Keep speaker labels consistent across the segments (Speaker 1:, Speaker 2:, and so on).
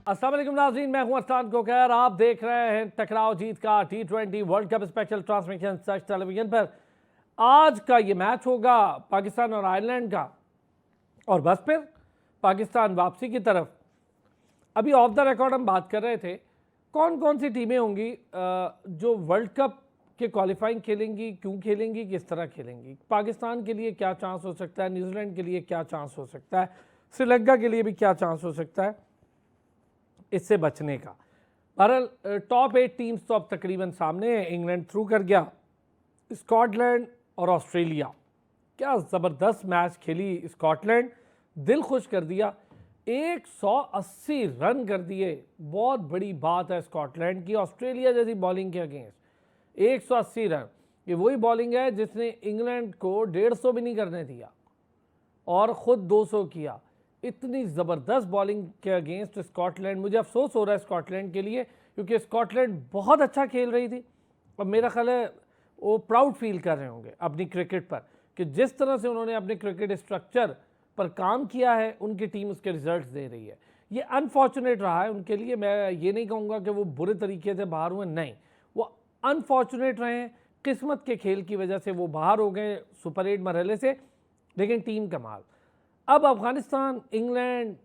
Speaker 1: अस्सलाम वालेकुम नाज़रीन, मैं हूं अरसान कोकैर। आप देख रहे हैं टकराव जीत का T20 world cup special transmission Sach television पर। आज का ये मैच होगा पाकिस्तान और आयरलैंड का, और बस फिर पाकिस्तान वापसी की तरफ। अभी ऑफ द रिकॉर्ड हम बात कर रहे थे कौन कौन सी टीमें होंगी जो वर्ल्ड कप के क्वालिफाइंग खेलेंगी, क्यों खेलेंगी, किस तरह खेलेंगी। पाकिस्तान के लिए क्या चांस हो सकता है, न्यूजीलैंड के लिए क्या चांस हो सकता है, श्रीलंका के लिए भी क्या चांस हो सकता है इससे बचने का। बहरहाल टॉप 8 टीम्स तो अब तकरीबन सामने है। इंग्लैंड थ्रू कर गया, स्कॉटलैंड और ऑस्ट्रेलिया। क्या ज़बरदस्त मैच खेली स्कॉटलैंड, दिल खुश कर दिया। 180 रन कर दिए, बहुत बड़ी बात है स्कॉटलैंड की ऑस्ट्रेलिया जैसी बॉलिंग के अगेंस्ट। 180 रन, ये वही बॉलिंग है जिसने इंग्लैंड को 150 भी नहीं करने दिया और ख़ुद 200 किया। इतनी ज़बरदस्त बॉलिंग के अगेंस्ट स्कॉटलैंड। मुझे अफसोस हो रहा है स्कॉटलैंड के लिए, क्योंकि स्कॉटलैंड बहुत अच्छा खेल रही थी और मेरा ख्याल है वो प्राउड फील कर रहे होंगे अपनी क्रिकेट पर कि जिस तरह से उन्होंने अपने क्रिकेट स्ट्रक्चर पर काम किया है, उनकी टीम उसके रिजल्ट्स दे रही है। ये अनफॉर्चुनेट रहा है उनके लिए। मैं ये नहीं कहूँगा कि वो बुरे तरीके से बाहर हुए, नहीं, वो अनफॉर्चुनेट रहे हैं। किस्मत के खेल की वजह से वो बाहर हो गए सुपर 8 मरहले से, लेकिन टीम कमाल। अब अफगानिस्तान, इंग्लैंड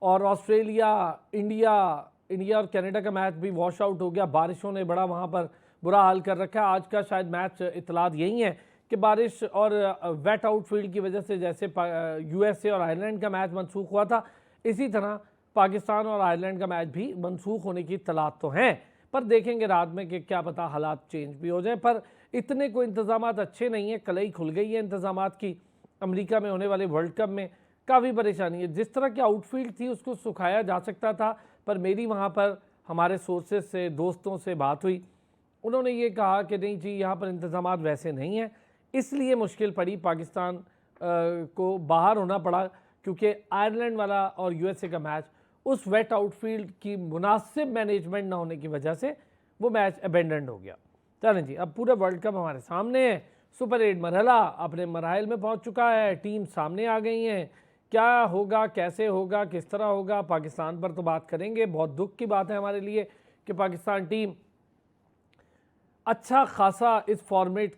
Speaker 1: और ऑस्ट्रेलिया, इंडिया और कनाडा का मैच भी वॉश आउट हो गया। बारिशों ने बड़ा वहाँ पर बुरा हाल कर रखा है। आज का शायद मैच इतलात यही है कि बारिश और वेट आउटफील्ड की वजह से, जैसे यूएसए और आयरलैंड का मैच मनसूख हुआ था, इसी तरह पाकिस्तान और आयरलैंड का मैच भी मनसूख होने की इतलात तो हैं। पर देखेंगे रात में कि क्या पता हालात चेंज भी हो जाए। पर इतने कोई इंतजाम अच्छे नहीं है, कलई खुल गई है इंतजाम की। अमेरिका में होने वाले वर्ल्ड कप में काफ़ी परेशानी है। जिस तरह की आउटफील्ड थी उसको सुखाया जा सकता था, पर मेरी वहाँ पर हमारे सोर्सेज से, दोस्तों से बात हुई, उन्होंने ये कहा कि नहीं जी, यहाँ पर इंतजाम वैसे नहीं हैं, इसलिए मुश्किल पड़ी पाकिस्तान को बाहर होना पड़ा, क्योंकि आयरलैंड वाला और यूएसए का मैच उस वेट आउटफील्ड की मुनासिब मैनेजमेंट ना होने की वजह से वो मैच अबेंडन हो गया। चलें जी, अब पूरा वर्ल्ड कप हमारे सामने है। सुपर 8 मरहला अपने मराइल में पहुंच चुका है, टीम सामने आ गई हैं। क्या होगा, कैसे होगा, किस तरह होगा, पाकिस्तान पर तो बात करेंगे। बहुत दुख की बात है हमारे लिए कि पाकिस्तान टीम अच्छा खासा इस फॉर्मेट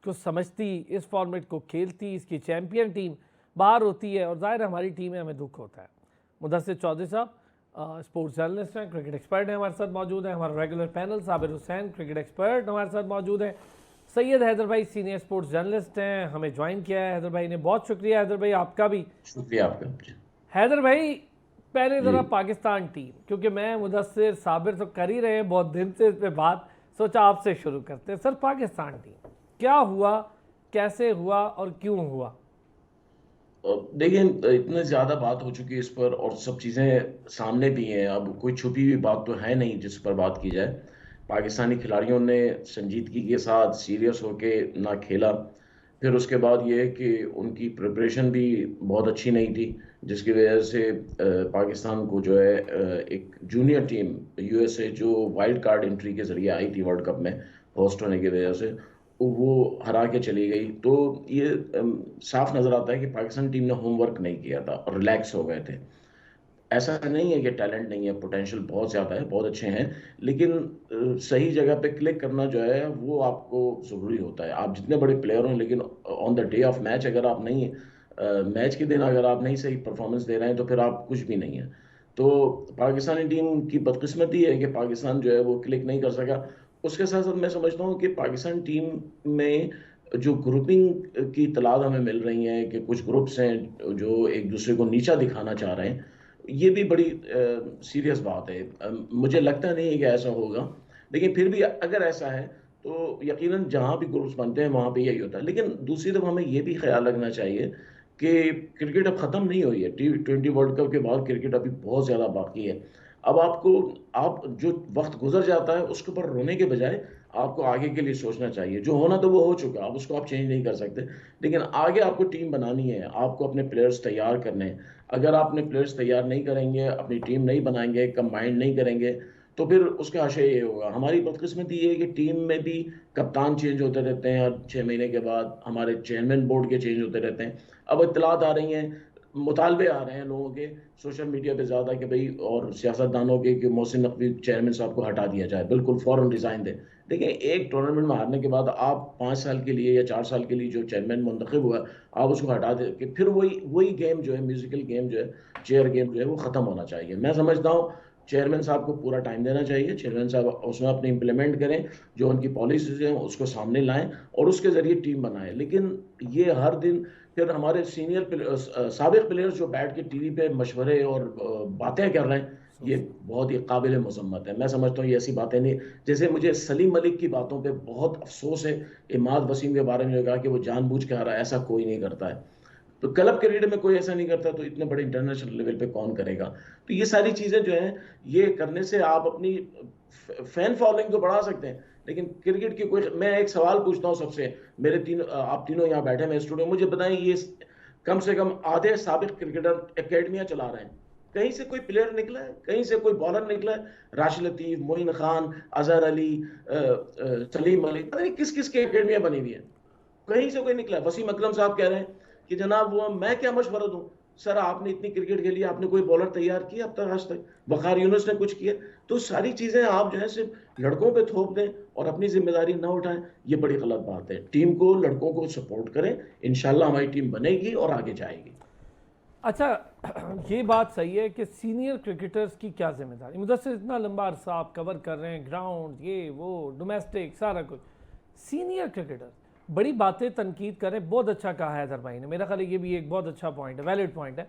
Speaker 1: को समझती, इस फॉर्मेट को खेलती, इसकी चैम्पियन टीम बाहर होती है, और ज़ाहिर हमारी टीम में हमें दुख होता है। मुदस्सिर चौधरी साहब स्पोर्ट्स जर्नलिस्ट हैं, क्रिकेट एक्सपर्ट हैं, हमारे साथ मौजूद हैं। हमारा regular panel Sabir Hussain cricket expert हमारे साथ मौजूद हैं। सैयद हैदर भाई सीनियर स्पोर्ट्स जर्नलिस्ट हैं, हमें ज्वाइन किया है हैदर भाई ने। बहुत शुक्रिया हैदर भाई, आपका भी
Speaker 2: शुक्रिया आपका।
Speaker 1: हैदर भाई, पहले ज़रा पाकिस्तान टीम, क्योंकि मैं मुदस्सिर साबिर तो कर ही रहे हैं बहुत दिन से इस पर बात, सोचा आपसे शुरू करते हैं। सर, पाकिस्तान टीम क्या हुआ, कैसे हुआ और क्यों हुआ?
Speaker 2: देखिए, इतने ज़्यादा बात हो चुकी है इस पर और सब चीज़ें सामने भी हैं। अब कोई छुपी हुई बात तो है नहीं जिस पर बात की जाए। पाकिस्तानी खिलाड़ियों ने संजीदगी के साथ सीरियस होके ना खेला। फिर उसके बाद ये है कि उनकी प्रिपरेशन भी बहुत अच्छी नहीं थी, जिसकी वजह से पाकिस्तान को जो है एक जूनियर टीम यूएसए जो वाइल्ड कार्ड एंट्री के ज़रिए आई थी वर्ल्ड कप में होस्ट होने की वजह से, वो हरा के चली गई। तो ये साफ नज़र आता है कि पाकिस्तान टीम ने होमवर्क नहीं किया था और रिलैक्स हो गए थे। ऐसा नहीं है कि टैलेंट नहीं है, पोटेंशियल बहुत ज़्यादा है, बहुत अच्छे हैं, लेकिन सही जगह पे क्लिक करना जो है वो आपको ज़रूरी होता है। आप जितने बड़े प्लेयर हों, लेकिन on the day of match अगर आप नहीं, मैच के दिन अगर आप नहीं सही परफॉर्मेंस दे रहे हैं तो फिर आप कुछ भी नहीं है। तो पाकिस्तानी टीम की बदकिस्मती है कि पाकिस्तान जो है वो क्लिक नहीं कर सका। उसके साथ साथ मैं समझता हूँ कि पाकिस्तान टीम में जो ग्रुपिंग की इत्तलात हमें मिल रही हैं कि कुछ ग्रुप्स हैं जो एक दूसरे को नीचा दिखाना चाह रहे हैं, ये भी बड़ी सीरियस बात है। मुझे लगता नहीं है कि ऐसा होगा, लेकिन फिर भी अगर ऐसा है तो यकीनन जहाँ भी ग्रुप्स बनते हैं वहाँ पे यही होता है। लेकिन दूसरी तरफ हमें ये भी ख्याल रखना चाहिए कि क्रिकेट अब ख़त्म नहीं हुई है। T20 वर्ल्ड कप के बाद क्रिकेट अभी बहुत ज़्यादा बाकी है। अब आप जो वक्त गुजर जाता है उसके ऊपर रोने के बजाय आपको आगे के लिए सोचना चाहिए। जो होना तो वो हो चुका, अब उसको आप चेंज नहीं कर सकते, लेकिन आगे आपको टीम बनानी है, आपको अपने प्लेयर्स तैयार करने हैं। अगर आप अपने प्लेयर्स तैयार नहीं करेंगे, अपनी टीम नहीं बनाएंगे, कंबाइंड नहीं करेंगे, तो फिर उसका आशय ये होगा। हमारी बदकिस्मती ये है कि टीम में भी कप्तान चेंज होते रहते हैं, हर 6 महीने के बाद हमारे चेयरमैन बोर्ड के चेंज होते रहते हैं। अब इत्तलात आ रही हैं मुतालबे आ रहे हैं लोगों के सोशल मीडिया पे ज़्यादा कि भाई, और सियासतदानों के, कि मोहसिन नकवी चेयरमैन साहब को हटा दिया जाए, बिल्कुल फ़ौरन रिज़ाइन दें। देखिए, एक टूर्नामेंट में हारने के बाद आप 5 साल के लिए या 4 साल के लिए जो चेयरमैन मुंतखब हुआ, आप उसको हटा दे कि फिर वही वही गेम जो है, म्यूजिकल गेम जो है, चेयर गेम जो है, वो ख़त्म होना चाहिए। मैं समझता हूँ चेयरमैन साहब को पूरा टाइम देना चाहिए। चेयरमैन साहब उसमें अपने इम्प्लीमेंट करें, जो उनकी पॉलिसीज हैं उसको सामने लाएं और उसके ज़रिए टीम बनाएं। लेकिन ये हर दिन फिर हमारे साबिक प्लेयर्स जो बैठ के टीवी पे मशवरे और बातें कर रहे हैं, ये बहुत ही काबिल मजम्मत है। मैं समझता हूँ ये ऐसी बातें नहीं। जैसे मुझे सलीम मलिक की बातों पे बहुत अफसोस है। इमाद वसीम के बारे में जो कहा कि वो जानबूझ के हारा, ऐसा कोई नहीं करता है। तो क्लब क्रिकेट में कोई ऐसा नहीं करता, तो इतने बड़े इंटरनेशनल लेवल पे कौन करेगा? तो ये सारी चीजें जो हैं, ये करने से आप अपनी फैन फॉलोइंग तो बढ़ा सकते हैं, लेकिन क्रिकेट की कोई, मैं एक सवाल पूछता हूँ सबसे, मेरे आप तीनों यहाँ बैठे हैं स्टूडियो, मुझे बताएं, ये कम से कम आधे साबिक क्रिकेटर एकेडमियां चला रहे हैं, कहीं से कोई प्लेयर निकला है? कहीं से कोई बॉलर निकला है? राशिद लतीफ, मोइन खान, अजहर अली, सलीम मलिक, पता नहीं किस किस की एकेडमियां बनी हुई है, कहीं से कोई निकला है? वसीम अकरम साहब कह रहे हैं कि जनाब वो मैं क्या मशवरा दूं? सर, आपने इतनी क्रिकेट खेली, आपने कोई बॉलर तैयार किया अब तक, आज तक वकार यूनुस ने कुछ किया? तो सारी चीजें आप जो है सिर्फ लड़कों पे थोप दें और अपनी जिम्मेदारी ना उठाएं, ये बड़ी गलत बात है। टीम को, लड़कों को सपोर्ट करें, इंशाल्लाह हमारी टीम बनेगी और आगे जाएगी।
Speaker 1: अच्छा, ये बात सही है कि सीनियर क्रिकेटर्स की क्या जिम्मेदारी? मुदस्सिर इतना लंबा अरसा आप कवर कर रहे हैं, ग्राउंड, ये वो, डोमेस्टिक, सारा कुछ। सीनियर क्रिकेटर्स बड़ी बातें तनकीद करें, बहुत अच्छा कहा है हैदर भाई ने, मेरा ख्याल है ये भी एक बहुत अच्छा पॉइंट है, वैलिड पॉइंट है।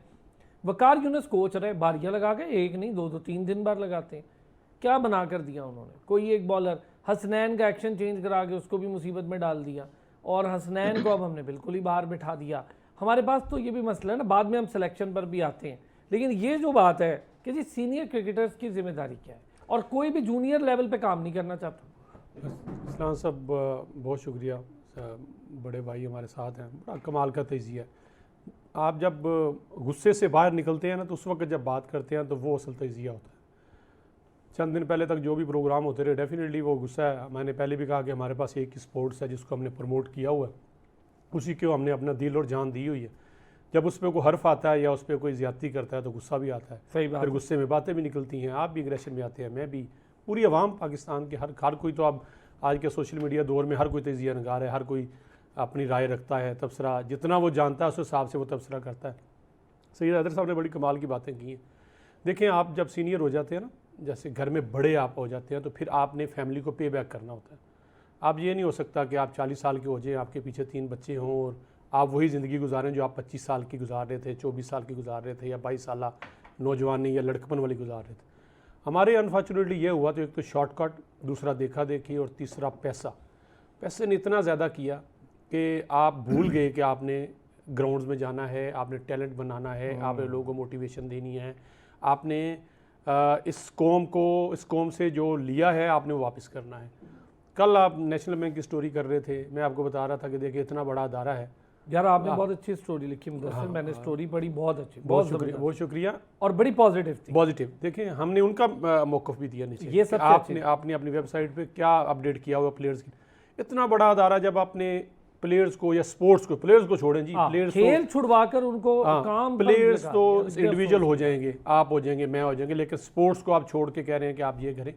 Speaker 1: वकार यूनुस कोच रहे, बारियाँ लगा के, एक नहीं दो दो 3 दिन बार लगाते हैं, क्या बना कर दिया उन्होंने? कोई एक बॉलर हसनैन का एक्शन चेंज करा के उसको भी मुसीबत में डाल दिया, और हसनैन को अब हमने बिल्कुल ही बाहर बिठा दिया। हमारे पास तो ये भी मसला है ना, बाद में हम सिलेक्शन पर भी आते हैं, लेकिन ये जो बात है कि जी सीनियर क्रिकेटर्स की जिम्मेदारी क्या है, और कोई भी जूनियर लेवल पे काम नहीं करना चाहता।
Speaker 3: इस्लाम साहब, बहुत शुक्रिया, बड़े भाई हमारे साथ हैं, बड़ा कमाल का तेज़ी है। आप जब गुस्से से बाहर निकलते हैं ना, तो उस वक्त जब बात करते हैं तो वो असल तजिया होता है। चंद दिन पहले तक जो भी प्रोग्राम होते रहे, डेफिनेटली वो गुस्सा है। मैंने पहले भी कहा कि हमारे पास एक ही स्पोर्ट्स है जिसको हमने प्रमोट किया हुआ है, उसी को हमने अपना दिल और जान दी हुई है। जब उस पर कोई हर्फ आता है या उस पर कोई ज़्यादती करता है तो गुस्सा भी आता है,
Speaker 1: सही बात।
Speaker 3: फिर गुस्से में बातें भी निकलती हैं, आप भी एग्रेशन में आते हैं, मैं भी, पूरी आवाम पाकिस्तान के हर कोई। तो अब आज के सोशल मीडिया दौर में हर कोई तजिया नगार है, हर कोई अपनी राय रखता है, तबसरा जितना वो जानता है उस हिसाब से वो तबसरा करता है। सैयद हैदर साहब ने बड़ी कमाल की बातें की हैं। देखें, आप जब सीनियर हो जाते हैं ना, जैसे घर में बड़े आप हो जाते हैं, तो फिर आपने फैमिली को पे बैक करना होता है। आप ये नहीं हो सकता कि आप 40 साल के हो जाएं, आपके पीछे 3 बच्चे हों और आप वही ज़िंदगी गुजारें जो आप 25 साल की गुजार रहे थे, 24 साल की गुजार रहे थे, या 22 साल नौजवानी या लड़कपन वाली गुजार रहे थे। हमारे अनफॉर्चुनेटली ये हुआ, तो एक तो शॉर्टकट, दूसरा देखा देखी, और तीसरा पैसा। पैसे ने इतना ज़्यादा किया कि आप भूल गए कि आपने ग्राउंड्स में जाना है, आपने टैलेंट बनाना है, आपने लोगों को मोटिवेशन देनी है, आपने इस कौम से जो लिया है आपने वो वापस करना है। कल आप नेशनल बैंक की स्टोरी कर रहे थे, मैं आपको बता रहा था कि देखिए इतना बड़ा अदारा है
Speaker 1: यार, आपने बहुत अच्छी स्टोरी लिखी मुदस्सिर, मैंने स्टोरी पढ़ी, बहुत अच्छी,
Speaker 3: बहुत शुक्रिया, बहुत शुक्रिया,
Speaker 1: और बड़ी पॉजिटिव थी।
Speaker 3: पॉजिटिव। देखिए, हमने उनका मौक़िफ़ भी दिया नीचे,
Speaker 1: ये सब
Speaker 3: आपने अपनी वेबसाइट पे क्या अपडेट किया हुआ प्लेयर्स की। इतना बड़ा अदारा, जब आपने प्लेयर्स को या स्पोर्ट्स को, प्लेयर्स को छोड़ें जी, प्लेयर्स
Speaker 1: खेल छुड़वाकर उनको काम,
Speaker 3: प्लेयर्स तो इंडिविजुअल हो जाएंगे, आप हो जाएंगे, मैं हो जाएंगे, लेकिन स्पोर्ट्स को आप छोड़ के कह रहे हैं कि आप ये करें।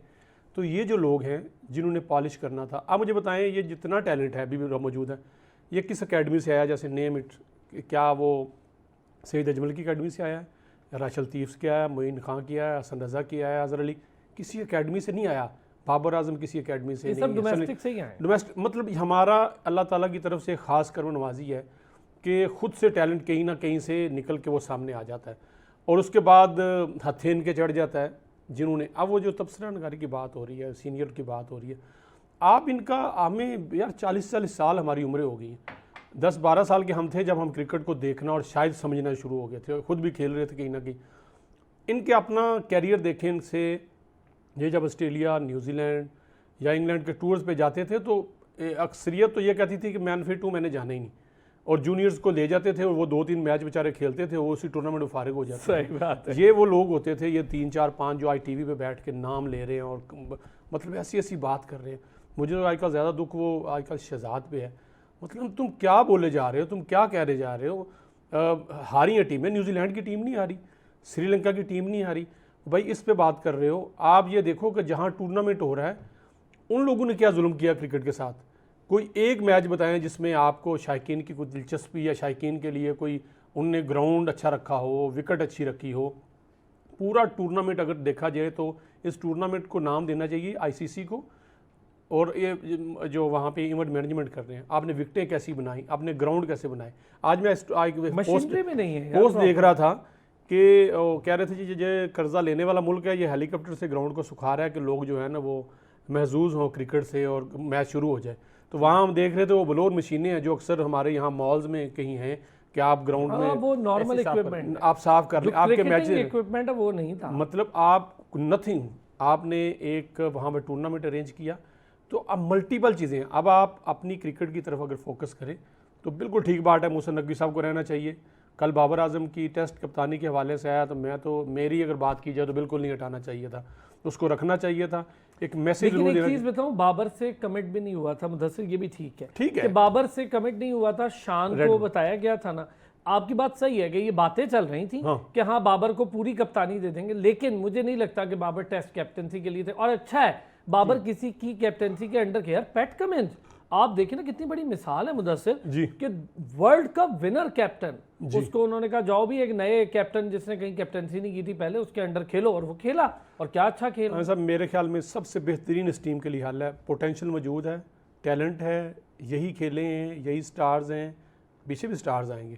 Speaker 3: तो ये जो लोग हैं जिन्होंने पॉलिश करना था, आप मुझे बताएं, ये जितना टैलेंट है अभी भी मौजूद है, ये किस अकेडमी से आया? जैसे नेम इट, क्या वो सईद अजमल की अकेडमी से आया है, या राशिद लतीफ़ से आया, मोइन खान की आया, हसन रज़ा की आया, अजहर अली? किसी अकेडमी से नहीं आया, बाबर आजम किसी अकेडमी से नहीं,
Speaker 1: सब डोमेस्टिक से ही आए।
Speaker 3: डोमेस्टिक मतलब हमारा अल्लाह ताला की तरफ से ख़ास कर नवाजी है कि ख़ुद से टैलेंट कहीं ना कहीं से निकल के वो सामने आ जाता है, और उसके बाद हथेन के चढ़ जाता है जिन्होंने। अब वो जो तबसरा नगारी की बात हो रही है, सीनियर की बात हो रही है, आप इनका, हमें यार 40 साल हमारी उम्रें हो गई हैं। 10-12 साल के हम थे जब हम क्रिकेट को देखना और शायद समझना शुरू हो गए थे, खुद भी खेल रहे थे कहीं ना कहीं। इनके अपना कैरियर देखें, इनसे ये जब ऑस्ट्रेलिया, न्यूजीलैंड या इंग्लैंड के टूर्स पे जाते थे तो अक्सरियत तो ये कहती थी कि मैं अनफिट हूँ, मैंने जाना ही नहीं, और जूनियर्स को ले जाते थे और वो 2-3 मैच बेचारे खेलते थे, वो उसी टूर्नामेंट में फारिग हो जाते थे।
Speaker 1: सही बात है।
Speaker 3: ये वो लोग होते थे, ये 3-4-5 जो ITV पे बैठ के नाम ले रहे हैं और मतलब ऐसी बात कर रहे हैं। मुझे तो आजकल ज़्यादा दुख वो आजकल शहजाद पे है। मतलब तुम क्या बोले जा रहे हो, तुम क्या कह रहे जा रहे हो? हारी है टीमें, न्यूजीलैंड की टीम नहीं हारी, श्रीलंका की टीम नहीं हारी। भाई इस पे बात कर रहे हो आप, ये देखो कि जहाँ टूर्नामेंट हो रहा है उन लोगों ने क्या जुल्म किया क्रिकेट के साथ। कोई एक मैच बताएं जिसमें आपको शायकीन की कोई दिलचस्पी या शायकीन के लिए कोई उनने ग्राउंड अच्छा रखा हो, विकेट अच्छी रखी हो। पूरा टूर्नामेंट अगर देखा जाए तो इस टूर्नामेंट को नाम देना चाहिए आईसीसी को, और ये जो वहाँ पे इवेंट मैनेजमेंट कर रहे हैं, आपने विकेटें कैसी बनाई, आपने ग्राउंड कैसे बनाए। आज मैं
Speaker 1: मशीनरी में नहीं है
Speaker 3: पोस्ट देख रहा था कि कह रहे थे जी जो कर्जा लेने वाला मुल्क है ये हेलीकॉप्टर से ग्राउंड को सुखा रहा है कि लोग जो है ना वो महजूज हों क्रिकेट से और मैच शुरू हो जाए। तो वहाँ हम देख रहे थे वो ब्लोअर मशीनें हैं जो अक्सर हमारे यहाँ मॉल्स में कहीं हैं कि आप ग्राउंड में
Speaker 1: वो नॉर्मल इक्विपमेंट
Speaker 3: आप साफ कर लें, आपके मैच
Speaker 1: इक्विपमेंट वो नहीं था,
Speaker 3: मतलब आप नथिंग, आपने एक वहाँ पर टूर्नामेंट अरेंज किया। तो अब मल्टीपल चीज़ें हैं। अब आप अपनी क्रिकेट की तरफ अगर फोकस करें तो बिल्कुल ठीक बात है, मोहसिन नकवी साहब को रहना चाहिए। कल बाबर आजम की टेस्ट कप्तानी के हवाले से आया तो मेरी अगर बात की जाए तो बिल्कुल नहीं हटाना चाहिए था, उसको रखना चाहिए था। एक मैसेज
Speaker 1: लेकिन एक चीज बताऊं, बाबर से कमिट भी नहीं हुआ था मुदस्सिर, ये भी ठीक है
Speaker 3: कि
Speaker 1: बाबर से कमिट नहीं हुआ था, शान को बताया गया था ना। आपकी बात सही है कि ये बातें चल रही थी कि हाँ बाबर को पूरी कप्तानी दे देंगे, लेकिन मुझे नहीं लगता कि बाबर टेस्ट कैप्टनसी के लिए थे। और अच्छा है बाबर किसी की कैप्टनसी के अंडर के, यार पैट कमिंस आप देखें ना कितनी बड़ी मिसाल है मुदस्सिर कि वर्ल्ड कप विनर कैप्टन, उसको उन्होंने कहा जाओ भी एक नए कैप्टन जिसने कहीं कैप्टनसी नहीं की थी पहले उसके अंडर खेलो, और वो खेला और क्या अच्छा खेला।
Speaker 3: साहब मेरे ख्याल में सबसे बेहतरीन इस टीम के लिए हाल है, पोटेंशियल मौजूद है, टैलेंट है, यही खेले हैं, यही स्टार्स हैं, पीछे भी स्टार्स आएंगे।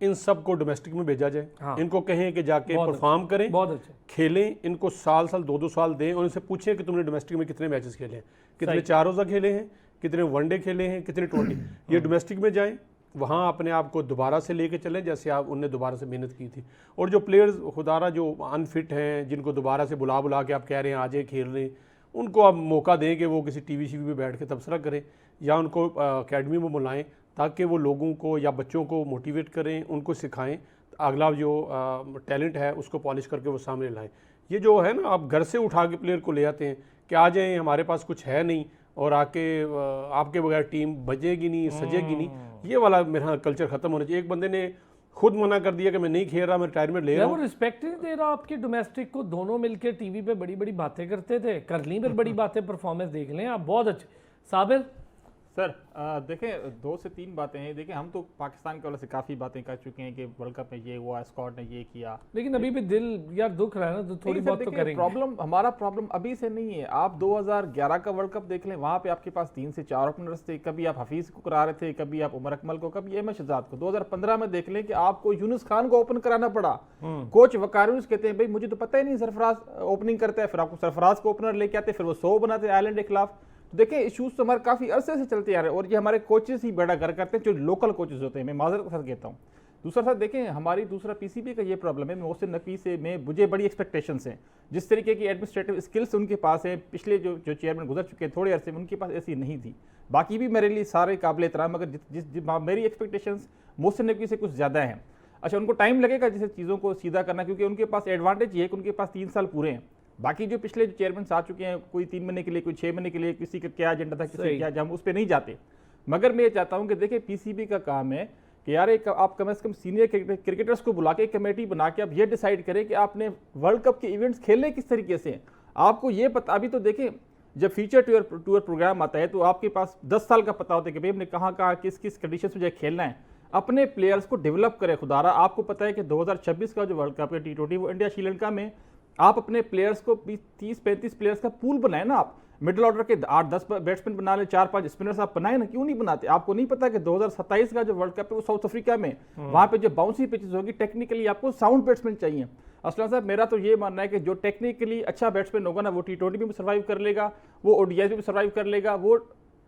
Speaker 3: इन सब को डोमेस्टिक में भेजा जाए, इनको कहें कि जाके परफॉर्म करें,
Speaker 1: बहुत अच्छे
Speaker 3: खेलें, इनको साल 2-2 साल दें और इनसे पूछें कि तुमने डोमेस्टिक में कितने मैचेस खेले हैं, कितने 4 रोज़ा खेले हैं, कितने वनडे खेले हैं, कितने 20। ये डोमेस्टिक में जाएं, वहाँ अपने आप को दोबारा से लेके चलें जैसे आप उनने दोबारा से मेहनत की थी। और जो प्लेयर्स खुदारा जो अनफिट हैं, जिनको दोबारा से बुला के आप कह रहे हैं आ जाए खेल रहे हैं, उनको आप मौका दें कि वो किसी टीवी पे बैठ के तबसरा करें या उनको अकेडमी में बुलाएं ताकि वो लोगों को या बच्चों को मोटिवेट करें, उनको सिखाएं, अगला जो टैलेंट है उसको पॉलिश करके वो सामने लाएं। ये जो है ना आप घर से उठा के प्लेयर को ले आते हैं कि आ जाएं हमारे पास कुछ है नहीं और आके आपके बगैर टीम बजेगी नहीं, सजेगी नहीं, ये वाला मेरा कल्चर खत्म होना चाहिए। एक बंदे ने खुद मना कर दिया कि मैं नहीं खेल रहा, मैं रिटायरमेंट ले रहा हूं।
Speaker 1: वो रिस्पेक्ट नहीं दे रहा आपके डोमेस्टिक को। दोनों मिलकर टीवी पे बड़ी बड़ी बातें करते थे, कर ली फिर बड़ी बातें, परफॉर्मेंस देख लें आप, बहुत अच्छे। साबिर
Speaker 4: सर देखें 2 से 3 बातें हैं। देखें हम तो पाकिस्तान के वाले से काफ़ी बातें कर चुके हैं कि वर्ल्ड कप में ये हुआ, स्क्वाड ने ये किया,
Speaker 1: लेकिन अभी भी दिल यार दुख रहा है ना, तो थोड़ी बहुत तो करेंगे।
Speaker 4: हमारा प्रॉब्लम अभी से नहीं है। आप 2011 का वर्ल्ड कप देख लें, वहाँ पे आपके पास 3 से 4 ओपनर्स थे, कभी आप हफीज़ को करा रहे थे, कभी आप उमर अकमल को, कभी अहमद शहजाद को। 2015 में देख लें कि आपको यूनुस खान को ओपन कराना पड़ा। कोच वकारुस कहते हैं भाई मुझे तो पता ही नहीं सरफराज ओपनिंग करता है, फिर आपको सरफराज को ओपनर लेके आते, फिर वो 100 बनाते आयरलैंड के खिलाफ। तो देखें इशूज़ तो हमारे काफ़ी अरसे से चलते आ रहे हैं और ये हमारे कोचेस ही बड़ा घर करते हैं जो लोकल कोचेस होते हैं, मैं माजरत के साथ कहता हूँ। दूसरा साथ देखें हमारी दूसरा पीसीबी का ये प्रॉब्लम है, मोहसिन नकवी से मुझे बड़ी एक्सपेक्टेशंस हैं, जिस तरीके की एडमिनिस्ट्रेटिव स्किल्स उनके पास हैं, पिछले जो चेयरमैन गुजर चुके हैं थोड़े अरसे में उनके पास ऐसी नहीं थी। बाकी भी मेरे लिए सारे काबिल एहतराम, मगर मेरी एक्सपेक्टेशंस मोहसिन नकवी से कुछ ज़्यादा हैं। अच्छा उनको टाइम लगेगा जैसे चीज़ों को सीधा करना, क्योंकि उनके पास एडवांटेज ये है कि उनके पास 3 साल पूरे हैं। बाकी जो पिछले जो चेयरमैन आ चुके हैं, कोई 3 महीने के लिए, कोई 6 महीने के लिए, किसी का क्या एजेंडा था, किसी का क्या, हम उस पर नहीं जाते। मगर मैं ये चाहता हूँ कि देखिए पीसीबी का काम है कि यार एक आप कम से कम सीनियर क्रिकेटर्स को बुला के कमेटी बना के आप ये डिसाइड करें कि आपने वर्ल्ड कप के इवेंट्स खेलने किस तरीके से हैं। आपको ये पता, अभी तो देखें जब फ्यूचर टूर प्रोग्राम आता है तो आपके पास 10 साल का पता होता है कि भाई हमने कहाँ कहाँ किस किस कंडीशन में जाए खेलना है। अपने प्लेयर्स को डेवलप करें। खुदारा आपको पता है कि 2026 का जो वर्ल्ड कप है T20 वो इंडिया श्रीलंका में, आप अपने प्लेयर्स को 30-35 प्लेयर्स का पूल बनाए ना, आप मिडिल ऑर्डर के 8-10 बैट्समैन बना ले, 4-5 स्पिनर्स आप बनाए ना, क्यों नहीं बनाते? आपको नहीं पता कि 2027 का जो वर्ल्ड कप है वो साउथ अफ्रीका में, वहां पे जो बाउंसी पिचेस होगी, टेक्निकली आपको साउंड बैट्समैन चाहिए। असलम साहब मेरा तो ये मानना है कि जो टेक्निकली अच्छा बैट्समैन होगा ना वो T20 में भी सर्वाइव कर लेगा, वो ODI में भी सर्वाइव कर लेगा, वो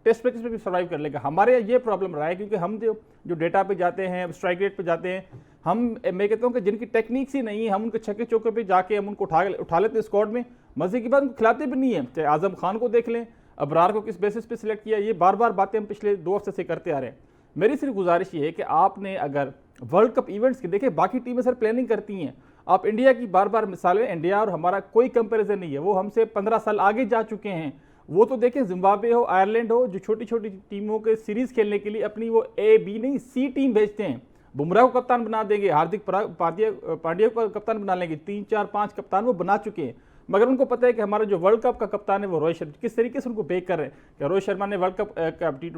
Speaker 4: टेस्ट मैचेस में भी सर्वाइव कर लेगा। हमारे यहाँ ये प्रॉब्लम रहा है क्योंकि हम जो डेटा पे जाते हैं, स्ट्राइक रेट पे जाते हैं, मैं कहता हूँ कि जिनकी टेक्निक्स ही नहीं है हम उनके छक्के चौके पे जाके हम उनको उठा लेते हैं स्क्वाड में, मजे की बात उनको खिलाते भी नहीं है। चाहे आजम खान को देख लें, अबरार को किस बेसिस पे सिलेक्ट किया, ये बार बार बातें हम पिछले 2 हफ्ते से करते आ रहे हैं। मेरी सिर्फ गुजारिश ये है कि आपने अगर वर्ल्ड कप इवेंट्स की देखे, बाकी टीमें सर प्लानिंग करती हैं, आप इंडिया की बार बार मिसालें, इंडिया और हमारा कोई कंपेरिजन नहीं है, वो हमसे 15 साल आगे जा चुके हैं। वो तो देखें जिम्बाब्वे हो, आयरलैंड हो, जो छोटी छोटी टीमों के सीरीज खेलने के लिए अपनी वो A, B नहीं C टीम भेजते हैं, बुमराह को कप्तान बना देंगे, हार्दिक पांड्या को कप्तान बना लेंगे, 3 4 5 कप्तान वो बना चुके हैं। मगर उनको पता है कि हमारा जो वर्ल्ड कप का कप्तान है वो रोहित शर्मा, किस तरीके से उनको बेक कर रहे हैं कि रोहित शर्मा ने वर्ल्ड कप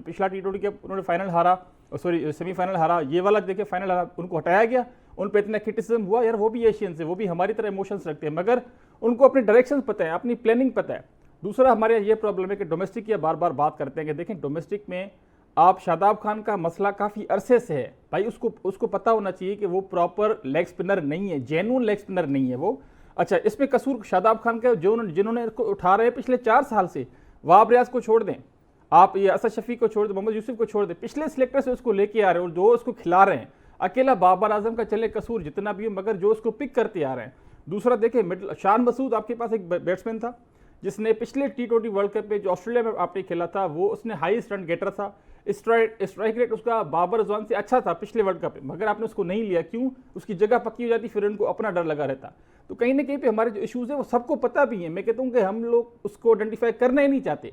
Speaker 4: पिछला T20 के उन्होंने फाइनल हारा, सॉरी सेमीफाइनल हारा, ये वाला देखिए फाइनल हारा, उनको हटाया गया, उन पर इतना क्रिटिसिज्म हुआ। यार वो भी एशियंस है, वो भी हमारी तरह इमोशंस रखते हैं, मगर उनको अपनी डायरेक्शन पता है, अपनी प्लानिंग पता है। दूसरा हमारे यहाँ ये प्रॉब्लम है कि डोमेस्टिक की बार बार बात करते हैं कि देखें डोमेस्टिक में आप शादाब खान का मसला काफ़ी अरसे से है भाई, उसको पता होना चाहिए कि वो प्रॉपर लेग स्पिनर नहीं है, जेन्युइन लेग स्पिनर नहीं है वो। अच्छा, इसमें कसूर शादाब खान का जिन्होंने इसको उठा रहे हैं पिछले 4 साल से, वाब रियाज को छोड़ दें, आप ये असद शफी को छोड़ दें, मोहम्मद यूसुफ को छोड़ दें, पिछले सिलेक्टर से उसको लेके आ रहे हैं और जो उसको खिला रहे हैं, अकेला बाबर आजम का चले कसूर जितना भी हो, मगर जो उसको पिक करते आ रहे हैं। दूसरा देखें मिडल शान मसूद, आपके पास एक बैट्समैन था जिसने पिछले T20 वर्ल्ड कप में जो ऑस्ट्रेलिया में आपने खेला था वो उसने हाईएस्ट रन गेटर था, स्ट्राइक रेट उसका बाबर अजवान से अच्छा था पिछले वर्ल्ड कप में, मगर आपने उसको नहीं लिया, क्यों? उसकी जगह पक्की हो जाती, फिर उनको अपना डर लगा रहता। तो कहीं ना कहीं पे हमारे जो इश्यूज है वो सबको पता भी है, मैं कहता हूँ कि हम लोग उसको आइडेंटिफाई करना ही नहीं चाहते।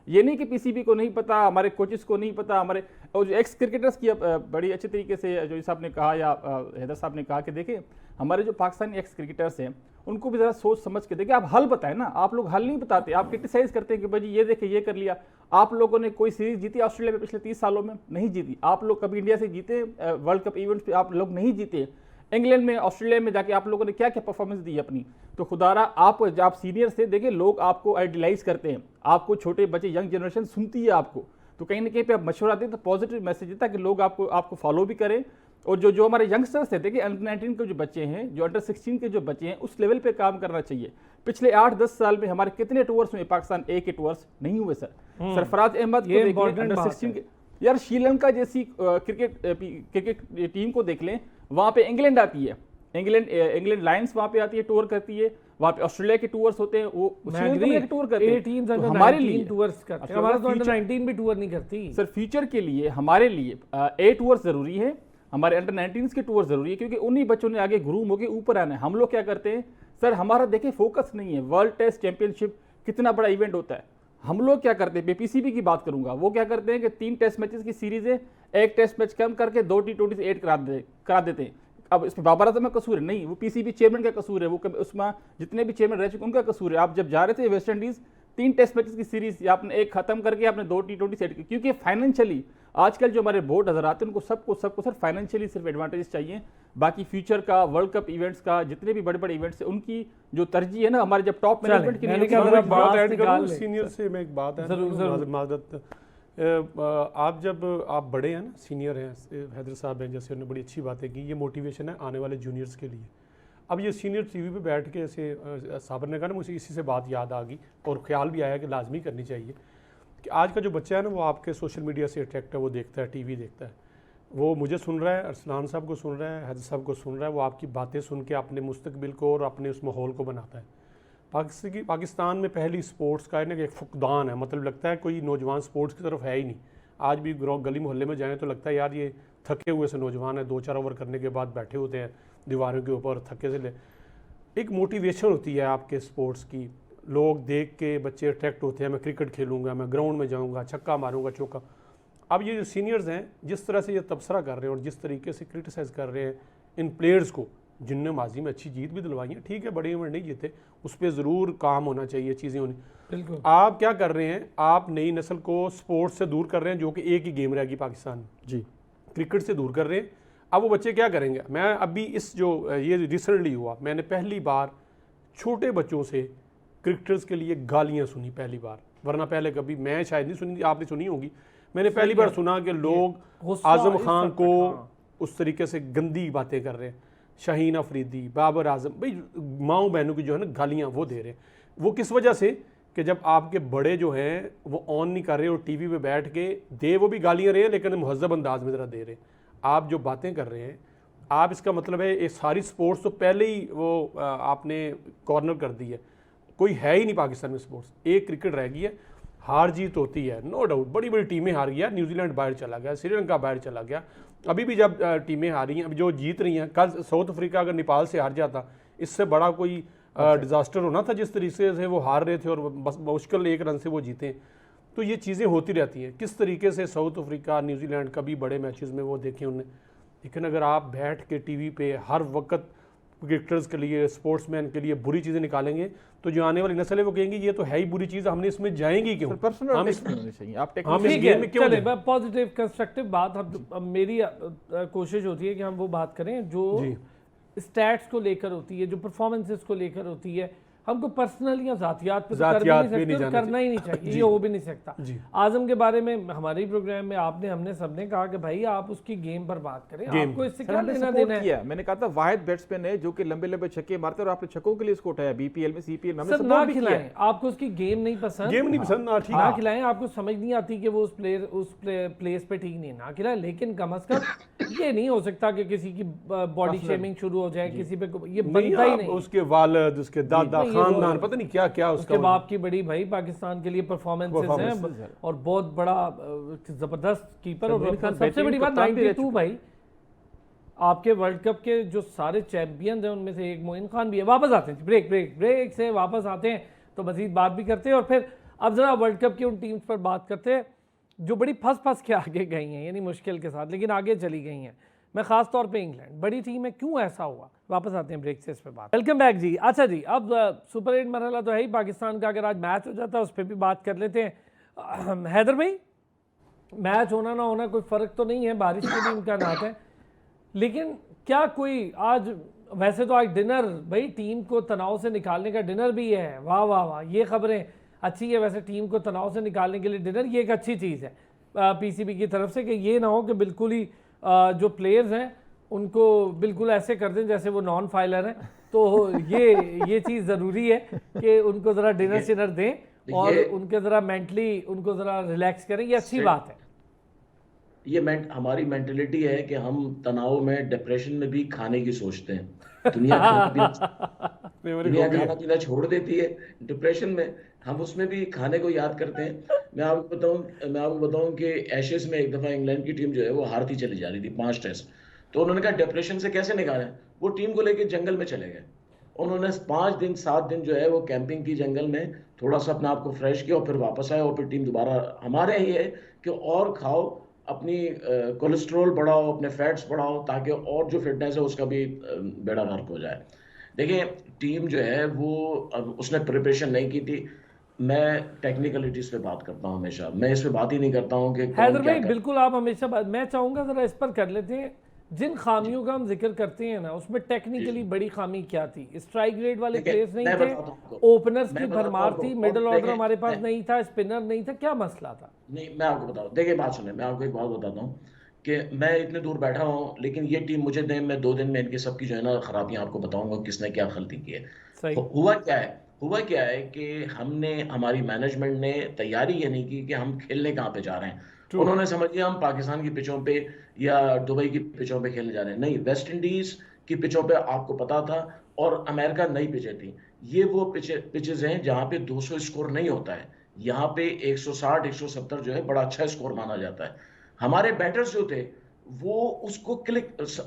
Speaker 4: ये नहीं कि पीसीबी को नहीं पता, हमारे कोचेस को नहीं पता, हमारे और जो एक्स क्रिकेटर्स की बड़ी अच्छे तरीके से जो साहब ने कहा या हैदर साहब ने कहा कि देखिए हमारे जो पाकिस्तानी एक्स क्रिकेटर्स हैं उनको भी ज़रा सोच समझ के देखिए, आप हल बताएं ना, आप लोग हल नहीं बताते, आप क्रिटिसाइज करते हैं कि भाई ये देखे ये कर लिया। आप लोगों ने कोई सीरीज जीती ऑस्ट्रेलिया में पिछले 30 सालों में? नहीं जीती। आप लोग कभी इंडिया से जीते वर्ल्ड कप इवेंट्स पे? आप लोग नहीं जीते। इंग्लैंड में ऑस्ट्रेलिया में जाके आप लोगों ने क्या क्या परफॉर्मेंस दी अपनी? तो खुदारा आप सीनियर से देखिए, लोग आपको आइडियलाइज करते हैं, आपको छोटे बच्चे यंग जनरेशन सुनती है आपको, तो कहीं ना कहीं पे आप मशवरा दें तो पॉजिटिव मैसेज देता है कि लोग आपको फॉलो भी करें। और जो हमारे यंगस्टर्स थे, देखिए अंडर 19 के जो बच्चे हैं, जो अंडर 16 के जो बच्चे हैं, उस लेवल पे काम करना चाहिए। पिछले 8-10 साल में हमारे कितने टूर्स हुए पाकिस्तान ए के टूर्स? नहीं हुए सर। सरफराज अहमद को देख लें, अंडर 16 के, यार श्रीलंका जैसी क्रिकेट टीम को देख लें, वहां पे इंग्लैंड आती है, इंग्लैंड लायंस वहां पे आती है, टूर करती है, वहां पे ऑस्ट्रेलिया के टूर्स होते हैं, वो श्रीलंका के टूर करते हैं। तो हमारे लिए
Speaker 1: टूर्स करते हैं, हमारा तो अंडर 19 भी टूर नहीं करती
Speaker 4: सर। फ्यूचर के लिए हमारे लिए ए टूर जरूरी है, हमारे अंडर 19 के टूर जरूरी है, क्योंकि उन्हीं बच्चों ने आगे ग्रूम होकर ऊपर आना है। हम लोग क्या करते हैं सर, हमारा देखिए फोकस नहीं है। वर्ल्ड टेस्ट चैंपियनशिप कितना बड़ा इवेंट होता है, हम लोग क्या करते हैं, पीसीबी की बात करूंगा, वो क्या करते हैं कि 3 टेस्ट मैचेस की सीरीज है, 1 टेस्ट मैच कम करके 2 T20 से 8 करा देते हैं। अब इसमें बाबर आजम का कसूर है? नहीं, वो पीसीबी चेयरमैन का कसूर है, वो उसमें जितने भी चेयरमैन रह चुके उनका कसूर है। आप जब जा रहे थे वेस्ट इंडीज 3 टेस्ट मैचेस की सीरीज आपने 1 खत्म करके आपने 2 T20 सेट की, क्योंकि फाइनेंशियली आजकल जो हमारे बोर्ड नजर आते हैं उनको सबको सर फाइनेंशियली सिर्फ एडवांटेज चाहिए। बाकी फ्यूचर का, वर्ल्ड कप इवेंट्स का, जितने भी बड़े बड़े इवेंट्स हैं उनकी जो तरजीह है ना, हमारे जब टॉप मैनेजमेंट की
Speaker 3: सीनियर से मैं एक बात है मादत, आप जब आप बड़े हैं ना, सीनियर हैं, हैदर साहब हैं जैसे, उन्होंने बड़ी अच्छी बातें की, ये मोटिवेशन है आने वाले जूनियर्स के लिए। अब ये सीनियर टीवी पे बैठ के ऐसे साबर ने कहा ना, मुझे इसी से बात याद आ गई और ख्याल भी आया कि लाजमी करनी चाहिए कि आज का जो बच्चा है ना, वो आपके सोशल मीडिया से अट्रैक्ट है, वो देखता है, टीवी देखता है, वो मुझे सुन रहा है, अरसलान साहब को सुन रहा है, हैदर साहब को सुन रहा है, वो आपकी बातें सुन के अपने मुस्तकबिल को और अपने उस माहौल को बनाता है। पाकिस्तान में पहली स्पोर्ट्स का है ना एक फुकदान है, मतलब लगता है कोई नौजवान स्पोर्ट्स की तरफ है ही नहीं। आज भी गली मोहल्ले में जाएँ तो लगता है यार ये थके हुए से नौजवान है, 2-4 ओवर करने के बाद बैठे होते हैं दीवारों के ऊपर थके से ले। एक मोटिवेशन होती है आपके स्पोर्ट्स की, लोग देख के बच्चे अट्रैक्ट होते हैं, मैं क्रिकेट खेलूंगा, मैं ग्राउंड में जाऊंगा, छक्का मारूंगा, चौका। अब ये जो सीनियर्स हैं जिस तरह से ये तबसरा कर रहे हैं और जिस तरीके से क्रिटिसाइज़ कर रहे हैं इन प्लेयर्स को, जिनने माजी में अच्छी जीत भी दिलवाई है, ठीक है बड़े इवेंट नहीं जीते, उस पर ज़रूर काम होना चाहिए, चीज़ें होनी।
Speaker 1: बिल्कुल।
Speaker 3: आप क्या कर रहे हैं, आप नई नस्ल को स्पोर्ट्स से दूर कर रहे हैं, जो कि एक ही गेम रहेगी पाकिस्तान में
Speaker 4: जी,
Speaker 3: क्रिकेट से दूर कर रहे हैं। अब वो बच्चे क्या करेंगे? मैं अभी इस जो ये रिसेंटली हुआ, मैंने पहली बार छोटे बच्चों से क्रिकेटर्स के लिए गालियाँ सुनी पहली बार, वरना पहले कभी मैं शायद नहीं सुनी, आपने सुनी होगी। मैंने पहली बार सुना कि लोग आजम खान को उस तरीके से गंदी बातें कर रहे हैं, शाहीन अफरीदी, बाबर आजम, भाई माओ बहनों की जो है ना गालियाँ वो दे रहे हैं। वो किस वजह से कि जब आपके बड़े जो हैं वो ऑन नहीं कर रहे और टीवी पे बैठ के दे वो भी गालियाँ रहे हैं, लेकिन मुहज़्ज़ब अंदाज में ज़रा दे रहे हैं। आप जो बातें कर रहे हैं, आप इसका मतलब है ये सारी स्पोर्ट्स तो पहले ही वो आपने कॉर्नर कर दी है, कोई है ही नहीं पाकिस्तान में स्पोर्ट्स, एक क्रिकेट रह गई है। हार जीत होती है नो डाउट, बड़ी बड़ी टीमें हार गई है, न्यूजीलैंड बाहर चला गया, श्रीलंका बाहर चला गया, अभी भी जब टीमें हारी हैं, अभी जो जीत रही हैं, कल साउथ अफ्रीका अगर नेपाल से हार जाता, इससे बड़ा कोई डिज़ास्टर होना था जिस तरीके से वो हार रहे थे और बस मुश्किल 1 रन से वो जीते। तो ये चीज़ें होती रहती हैं। किस तरीके से साउथ अफ्रीका, न्यूजीलैंड कभी बड़े मैचेस में वो देखें उन्हें, लेकिन अगर आप बैठ के टीवी पे हर वक्त क्रिकेटर्स के लिए, स्पोर्ट्समैन के लिए बुरी चीज़ें निकालेंगे तो जो आने वाली नस्ल है वो कहेंगी ये तो है ही बुरी चीज़, हमने इसमें जाएंगी क्यों?
Speaker 4: पर्सनल
Speaker 3: हम इस
Speaker 4: होनी चाहिए। आप
Speaker 3: हम इस
Speaker 1: ठीक
Speaker 3: गेम
Speaker 1: है,
Speaker 3: में क्यों
Speaker 1: चले
Speaker 3: जाएं?
Speaker 1: पॉजिटिव कंस्ट्रक्टिव बात। अब मेरी कोशिश होती है कि हम वो बात करें जो
Speaker 3: जी।
Speaker 1: स्टैट्स को लेकर होती है, जो परफॉर्मेंसेस को लेकर होती है। हमको पर्सनल या जातियात पे तो कर भी
Speaker 3: जातियात
Speaker 1: नहीं
Speaker 3: पे
Speaker 1: सकते
Speaker 3: नहीं
Speaker 1: और
Speaker 3: जाना
Speaker 1: करना ही नहीं चाहिए,
Speaker 3: जी।
Speaker 1: ये हो भी नहीं सकता।
Speaker 3: जी।
Speaker 1: आजम के बारे में हमारे प्रोग्राम में हमने सबने कहा कि भाई आप उसकी गेम पर बात करें,
Speaker 3: गेम।
Speaker 1: आपको इससे
Speaker 4: सर,
Speaker 1: क्या
Speaker 4: हमने
Speaker 1: लेना
Speaker 4: सपोर्ट
Speaker 1: देना है।
Speaker 4: किया। मैंने कहा था वाहिद बैट्समैन है जो कि लंबे लंबे छक्के मारते हैं और आपने छक्कों के लिए इसको उठाया बीपीएल में, सीपीएल में, हमने
Speaker 1: सर ना
Speaker 4: सपोर्ट भी किया।
Speaker 1: खिलाएं, आपको उसकी गेम नहीं पसंद,
Speaker 3: गेम नहीं पसंद ना, ठीक
Speaker 1: ना
Speaker 3: है।
Speaker 1: खिलाएं, आपको समझ नहीं आती कि वो उस प्लेस पे ठीक नहीं है, ना खिलाएं। लेकिन कम अज कम ये नहीं हो सकता कि किसी की बॉडी शेमिंग शुरू हो जाए किसी पे, ये
Speaker 3: नहीं,
Speaker 1: बनता ही
Speaker 3: आप
Speaker 1: नहीं।
Speaker 3: उसके वालिद, उसके दादा,
Speaker 1: नहीं, ये
Speaker 3: खानदान,
Speaker 1: वो-
Speaker 3: पता नहीं क्या क्या
Speaker 1: उसके
Speaker 3: उसका
Speaker 1: बाप की बड़ी भाई पाकिस्तान के लिए परफॉर्मेंसेस हैं और बहुत बड़ा जबरदस्त कीपर। और
Speaker 4: समीर खान
Speaker 1: सबसे बड़ी बात
Speaker 4: कप्तान भी रह
Speaker 1: 92 भाई, आपके वर्ल्ड कप के जो सारे चैंपियंस हैं उनमें से एक मोइन खान भी है। वापस आते हैं, ब्रेक से वापस आते हैं तो मजीद बात भी करते हैं। और फिर अब जरा वर्ल्ड कप की उन टीम्स पर बात करते हैं जो बड़ी फंस के आगे गई हैं, यानी मुश्किल के साथ लेकिन आगे चली गई हैं। मैं खास तौर पे इंग्लैंड बड़ी टीम है, क्यों ऐसा हुआ? वापस आते हैं ब्रेक से इस पे बात। वेलकम बैक जी। अच्छा जी, अब सुपर 8 मरहला तो है ही पाकिस्तान का, अगर आज मैच हो जाता है उस पर भी बात कर लेते हैं। हैदर भाई, मैच होना ना होना कोई फ़र्क तो नहीं है, बारिश के भी इम्कानात हैं, लेकिन क्या कोई आज, वैसे तो आज डिनर भाई टीम को तनाव से निकालने का डिनर भी है, वाह वाह वाह, ये खबरें अच्छी है। वैसे टीम को तनाव से निकालने के लिए डिनर ये एक अच्छी चीज़ है पीसीबी की तरफ से, कि ये ना हो कि बिल्कुल ही जो प्लेयर्स हैं उनको बिल्कुल ऐसे कर दें जैसे वो नॉन फाइलर हैं। तो ये चीज़ ज़रूरी है कि उनको ज़रा डिनर शिनर दें और उनके ज़रा मेंटली उनको ज़रा रिलैक्स करें, ये अच्छी बात है।
Speaker 2: ये हमारी मेंटेलिटी है कि हम तनाव में, डिप्रेशन में भी खाने की सोचते हैं। दुनिया खाना पीना छोड़ देती है डिप्रेशन में, हम उसमें भी खाने को याद करते हैं। मैं आपको बताऊं कि एशेज में एक दफा इंग्लैंड की टीम जो है वो हारती चली जा रही थी 5 टेस्ट, तो उन्होंने कहा डिप्रेशन से कैसे निकालें, वो टीम को लेके जंगल में चले गए। उन्होंने 7 दिन जो है वो कैंपिंग की जंगल में, थोड़ा सा अपने आप को फ्रेश किया और फिर वापस आए और फिर टीम दोबारा। हमारे ये है कि और खाओ, अपनी कोलेस्ट्रॉल बढ़ाओ, अपने फैट्स बढ़ाओ, ताकि और जो फिटनेस है उसका भी बेड़ा गर्क हो जाए। देखिए टीम जो है वो उसने प्रिपरेशन नहीं की थी। मैं टेक्निकलिटीज पे बात करता हूँ हमेशा, मैं इस पे बात ही नहीं करता हूँ कि
Speaker 1: हैदर भाई बिल्कुल आप हमेशा मैं चाहूँगा ज़रा इस पर कर लेते हैं। जिन खामियों का हम जिक्र करते हैं ना, उसमें टेक्निकली बड़ी खामी क्या थी? स्ट्राइक रेट वाले प्लेयर्स नहीं थे, ओपनर्स की भरमार थी, मिडिल ऑर्डर हमारे पास नहीं था, स्पिनर नहीं था, क्या मसला था?
Speaker 2: नहीं, मैं आपको बताऊँ, देखिए बात सुने, मैं आपको एक बात बताता हूँ कि मैं इतने दूर बैठा हूँ, लेकिन ये टीम मुझे दे, मैं 2 दिन में इनकी सबकी जो है ना खराबियां आपको बताऊंगा, किसने क्या गलती की है। हुआ क्या है कि हमारी मैनेजमेंट ने तैयारी ये नहीं की कि हम खेलने कहाँ पे जा रहे हैं। उन्होंने समझ लिया हम पाकिस्तान की पिचों पे या दुबई की पिचों पे खेलने जा रहे हैं। नहीं, वेस्ट इंडीज की पिचों पे आपको पता था, और अमेरिका नई पिचें थी। ये वो पिचेस हैं जहाँ पे 200 स्कोर नहीं होता है, यहाँ पे 160 170 जो है बड़ा अच्छा स्कोर माना जाता है। हमारे बैटर्स जो थे वो उसको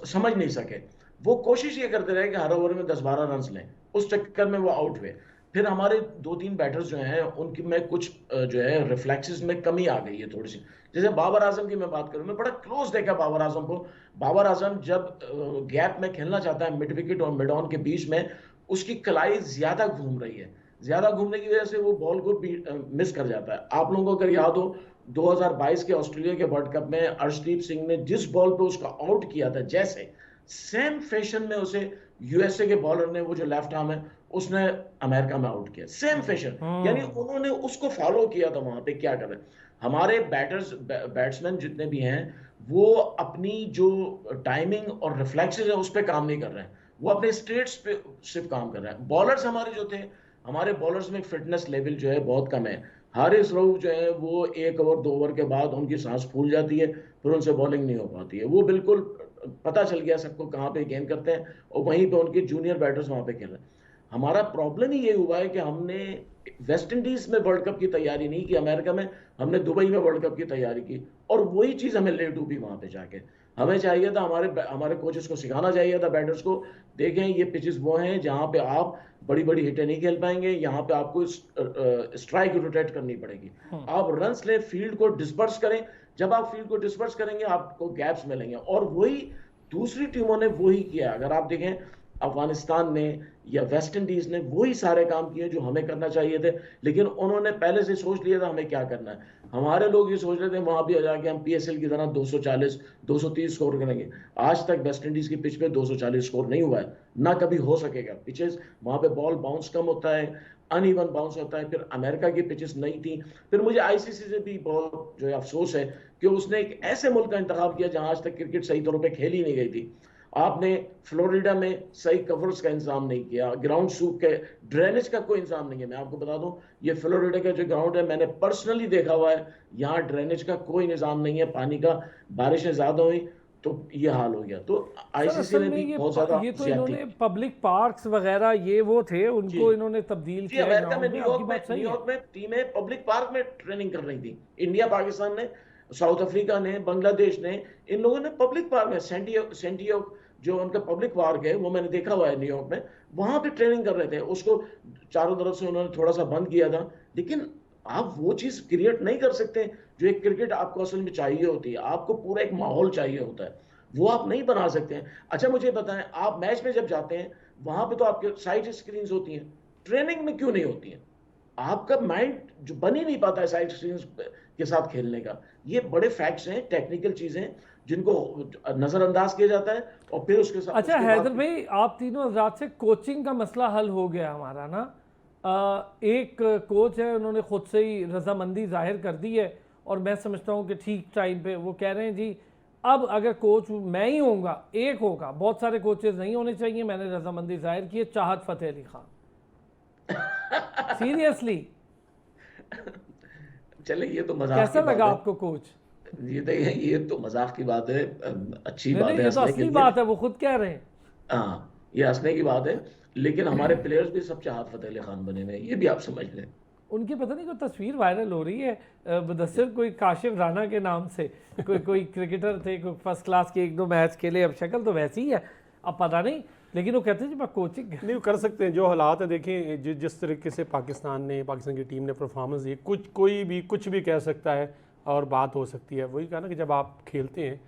Speaker 2: समझ नहीं सके, वो कोशिश ये करते रहे कि हर ओवर में 10-12 रन लें, उस चक्कर में वो आउट हुए। फिर हमारे 2-3 बैटर्स जो हैं उनकी में कुछ जो है रिफ्लेक्सेस में कमी आ गई है थोड़ी सी। जैसे बाबर आजम की मैं बात करूं, मैं बड़ा क्लोज देखा बाबर आजम को। बाबर आजम जब गैप में खेलना चाहता है, मिड विकेट और मिड ऑन के बीच में, उसकी कलाई ज्यादा घूम रही है, ज्यादा घूमने की वजह से वो बॉल को मिस कर जाता है। आप लोगों को अगर याद हो 2022 के ऑस्ट्रेलिया के वर्ल्ड कप में अर्शदीप सिंह ने जिस बॉल पे उसका आउट किया था, जैसे सेम फैशन में उसे यूएसए के बॉलर ने, वो जो लेफ्ट आर्म है, उसने अमेरिका में आउट किया, सेम फैशन। यानी उन्होंने उसको फॉलो किया था वहां पे क्या कर रहे हैं। हमारे बैट्समैन जितने भी हैं वो अपनी जो टाइमिंग और रिफ्लेक्सेस है उस पर काम नहीं कर रहे हैं, वो अपने स्टेट्स पे सिर्फ काम कर रहे हैं। बॉलर्स हमारे जो थे, हमारे बॉलर्स में फिटनेस लेवल जो है बहुत कम है। हारिस रऊफ जो है वो 1 ओवर 2 ओवर के बाद उनकी सांस फूल जाती है, फिर उनसे बॉलिंग नहीं हो पाती है। वो बिल्कुल पता चल गया सबको कहाँ पे गेंद करते हैं, और वहीं पे उनके जूनियर बैटर्स वहां पे खेल रहे हैं। हमारा प्रॉब्लम ही ये हुआ है कि हमने वेस्ट इंडीज में वर्ल्ड कप की तैयारी नहीं की, अमेरिका में, हमने दुबई में वर्ल्ड कप की तैयारी की, और वही चीज हमें लेट हुई वहां पे जाके। हमें चाहिए था, हमारे कोचेस को सिखाना चाहिए था बैटर्स को, देखें ये पिचेस वो हैं जहां पे आप बड़ी बड़ी हिटें नहीं खेल पाएंगे, यहाँ पे आपको स्ट्राइक रोटेट करनी पड़ेगी, आप रन्स ले, फील्ड को डिस्पर्स करें। जब आप फील्ड को डिस्पर्स करेंगे आपको गैप्स मिलेंगे, और वही दूसरी टीमों ने वही किया। अगर आप देखें अफगानिस्तान ने या वेस्ट इंडीज ने वही सारे काम किए जो हमें करना चाहिए थे, लेकिन उन्होंने पहले से सोच लिया था हमें क्या करना है। हमारे लोग ये सोच रहे थे वहां भी जाके हम पीएसएल की तरह 240 230 स्कोर करेंगे। आज तक वेस्ट इंडीज की पिच पे 240 स्कोर नहीं हुआ है, ना कभी हो सकेगा। पिचेस वहां पे बॉल बाउंस कम होता है, अनइवन बाउंस होता है। फिर अमेरिका की पिचेस नहीं थी। फिर मुझे आईसीसी से भी बहुत जो है अफसोस है कि उसने एक ऐसे मुल्क का इंतखाब किया जहां आज तक क्रिकेट सही तौर पर खेली नहीं गई थी। आपने फ्लोरिडा में सही कवर्स का इंतजाम नहीं किया, ग्राउंड सूख के ड्रेनेज का कोई इंतजाम नहीं है। मैं आपको बता दूं, ये फ्लोरिडा का जो ग्राउंड है मैंने पर्सनली देखा हुआ है, यहाँ ड्रेनेज का कोई निजाम नहीं है। पानी का बारिशें ज्यादा हुई तो ये हाल हो गया। तो आईसीसी ने भी बहुत ज्यादा
Speaker 1: ये तो इन्होंने पब्लिक पार्क्स वगैरह ये वो थे उनको इन्होंने तब्दील किया।
Speaker 2: अमेरिका में न्यूयॉर्क में टीमें पब्लिक पार्क में ट्रेनिंग कर रही थी। इंडिया, पाकिस्तान ने, साउथ अफ्रीका ने, बांग्लादेश ने, इन लोगों ने पब्लिक पार्क में सेंटियो जो उनका पब्लिक पार्क है वो मैंने देखा हुआ है न्यूयॉर्क में, वहां पे ट्रेनिंग कर रहे थे। उसको चारों तरफ से उन्होंने थोड़ा सा बंद किया था, लेकिन आप वो चीज क्रिएट नहीं कर सकते जो एक क्रिकेट आपको असल में चाहिए होती है। आपको पूरा एक माहौल चाहिए होता है, वो आप नहीं बना सकते हैं। अच्छा मुझे बताएं, आप मैच में जब जाते हैं वहां पे तो आपके साइड स्क्रीन होती हैं, ट्रेनिंग में क्यों नहीं होती हैं? आपका माइंड जो बन ही नहीं पाता है साइड स्क्रीन के साथ खेलने का। ये बड़े फैक्ट्स हैं, टेक्निकल चीजें जिनको नजरअंदाज किया जाता है। और फिर उसके साथ
Speaker 1: अच्छा हैदर भाई, आप तीनों हजरात से कोचिंग का मसला हल हो गया हमारा ना। एक कोच है, उन्होंने खुद से ही रजामंदी जाहिर कर दी है और मैं समझता हूँ कि ठीक टाइम पे वो कह रहे हैं जी अब अगर कोच मैं ही होऊंगा, एक होगा, बहुत सारे कोचेस नहीं होने चाहिए। मैंने रजामंदी जाहिर की है, चाहत फतेह अली खान। सीरियसली
Speaker 2: चले, ये तो मजाक
Speaker 1: कैसा लगा आपको कोच?
Speaker 2: ये तो मजाक की बात है, अच्छी बात है,
Speaker 1: ये तो असली बात है, वो खुद कह रहे हैं।
Speaker 2: हाँ, ये हंसने की बात है, लेकिन हमारे प्लेयर्स भी सब चाहत फतेह अली खान बने हुए हैं, ये भी आप समझ लें।
Speaker 1: उनकी पता नहीं कोई तस्वीर वायरल हो रही है, मुदस्सिर कोई काशिफ राना के नाम से कोई क्रिकेटर थे, कोई फर्स्ट क्लास के 1-2 मैच खेले, अब शक्ल तो वैसी ही है, अब पता नहीं, लेकिन वो कहते हैं जी मैं कोचिंग
Speaker 3: नहीं कर सकते हैं। जो हालात है देखें, जिस तरीके से पाकिस्तान की टीम ने परफॉर्मेंस दी, कोई भी कुछ भी कह सकता है और बात हो सकती है। वही कहा ना कि जब आप खेलते हैं,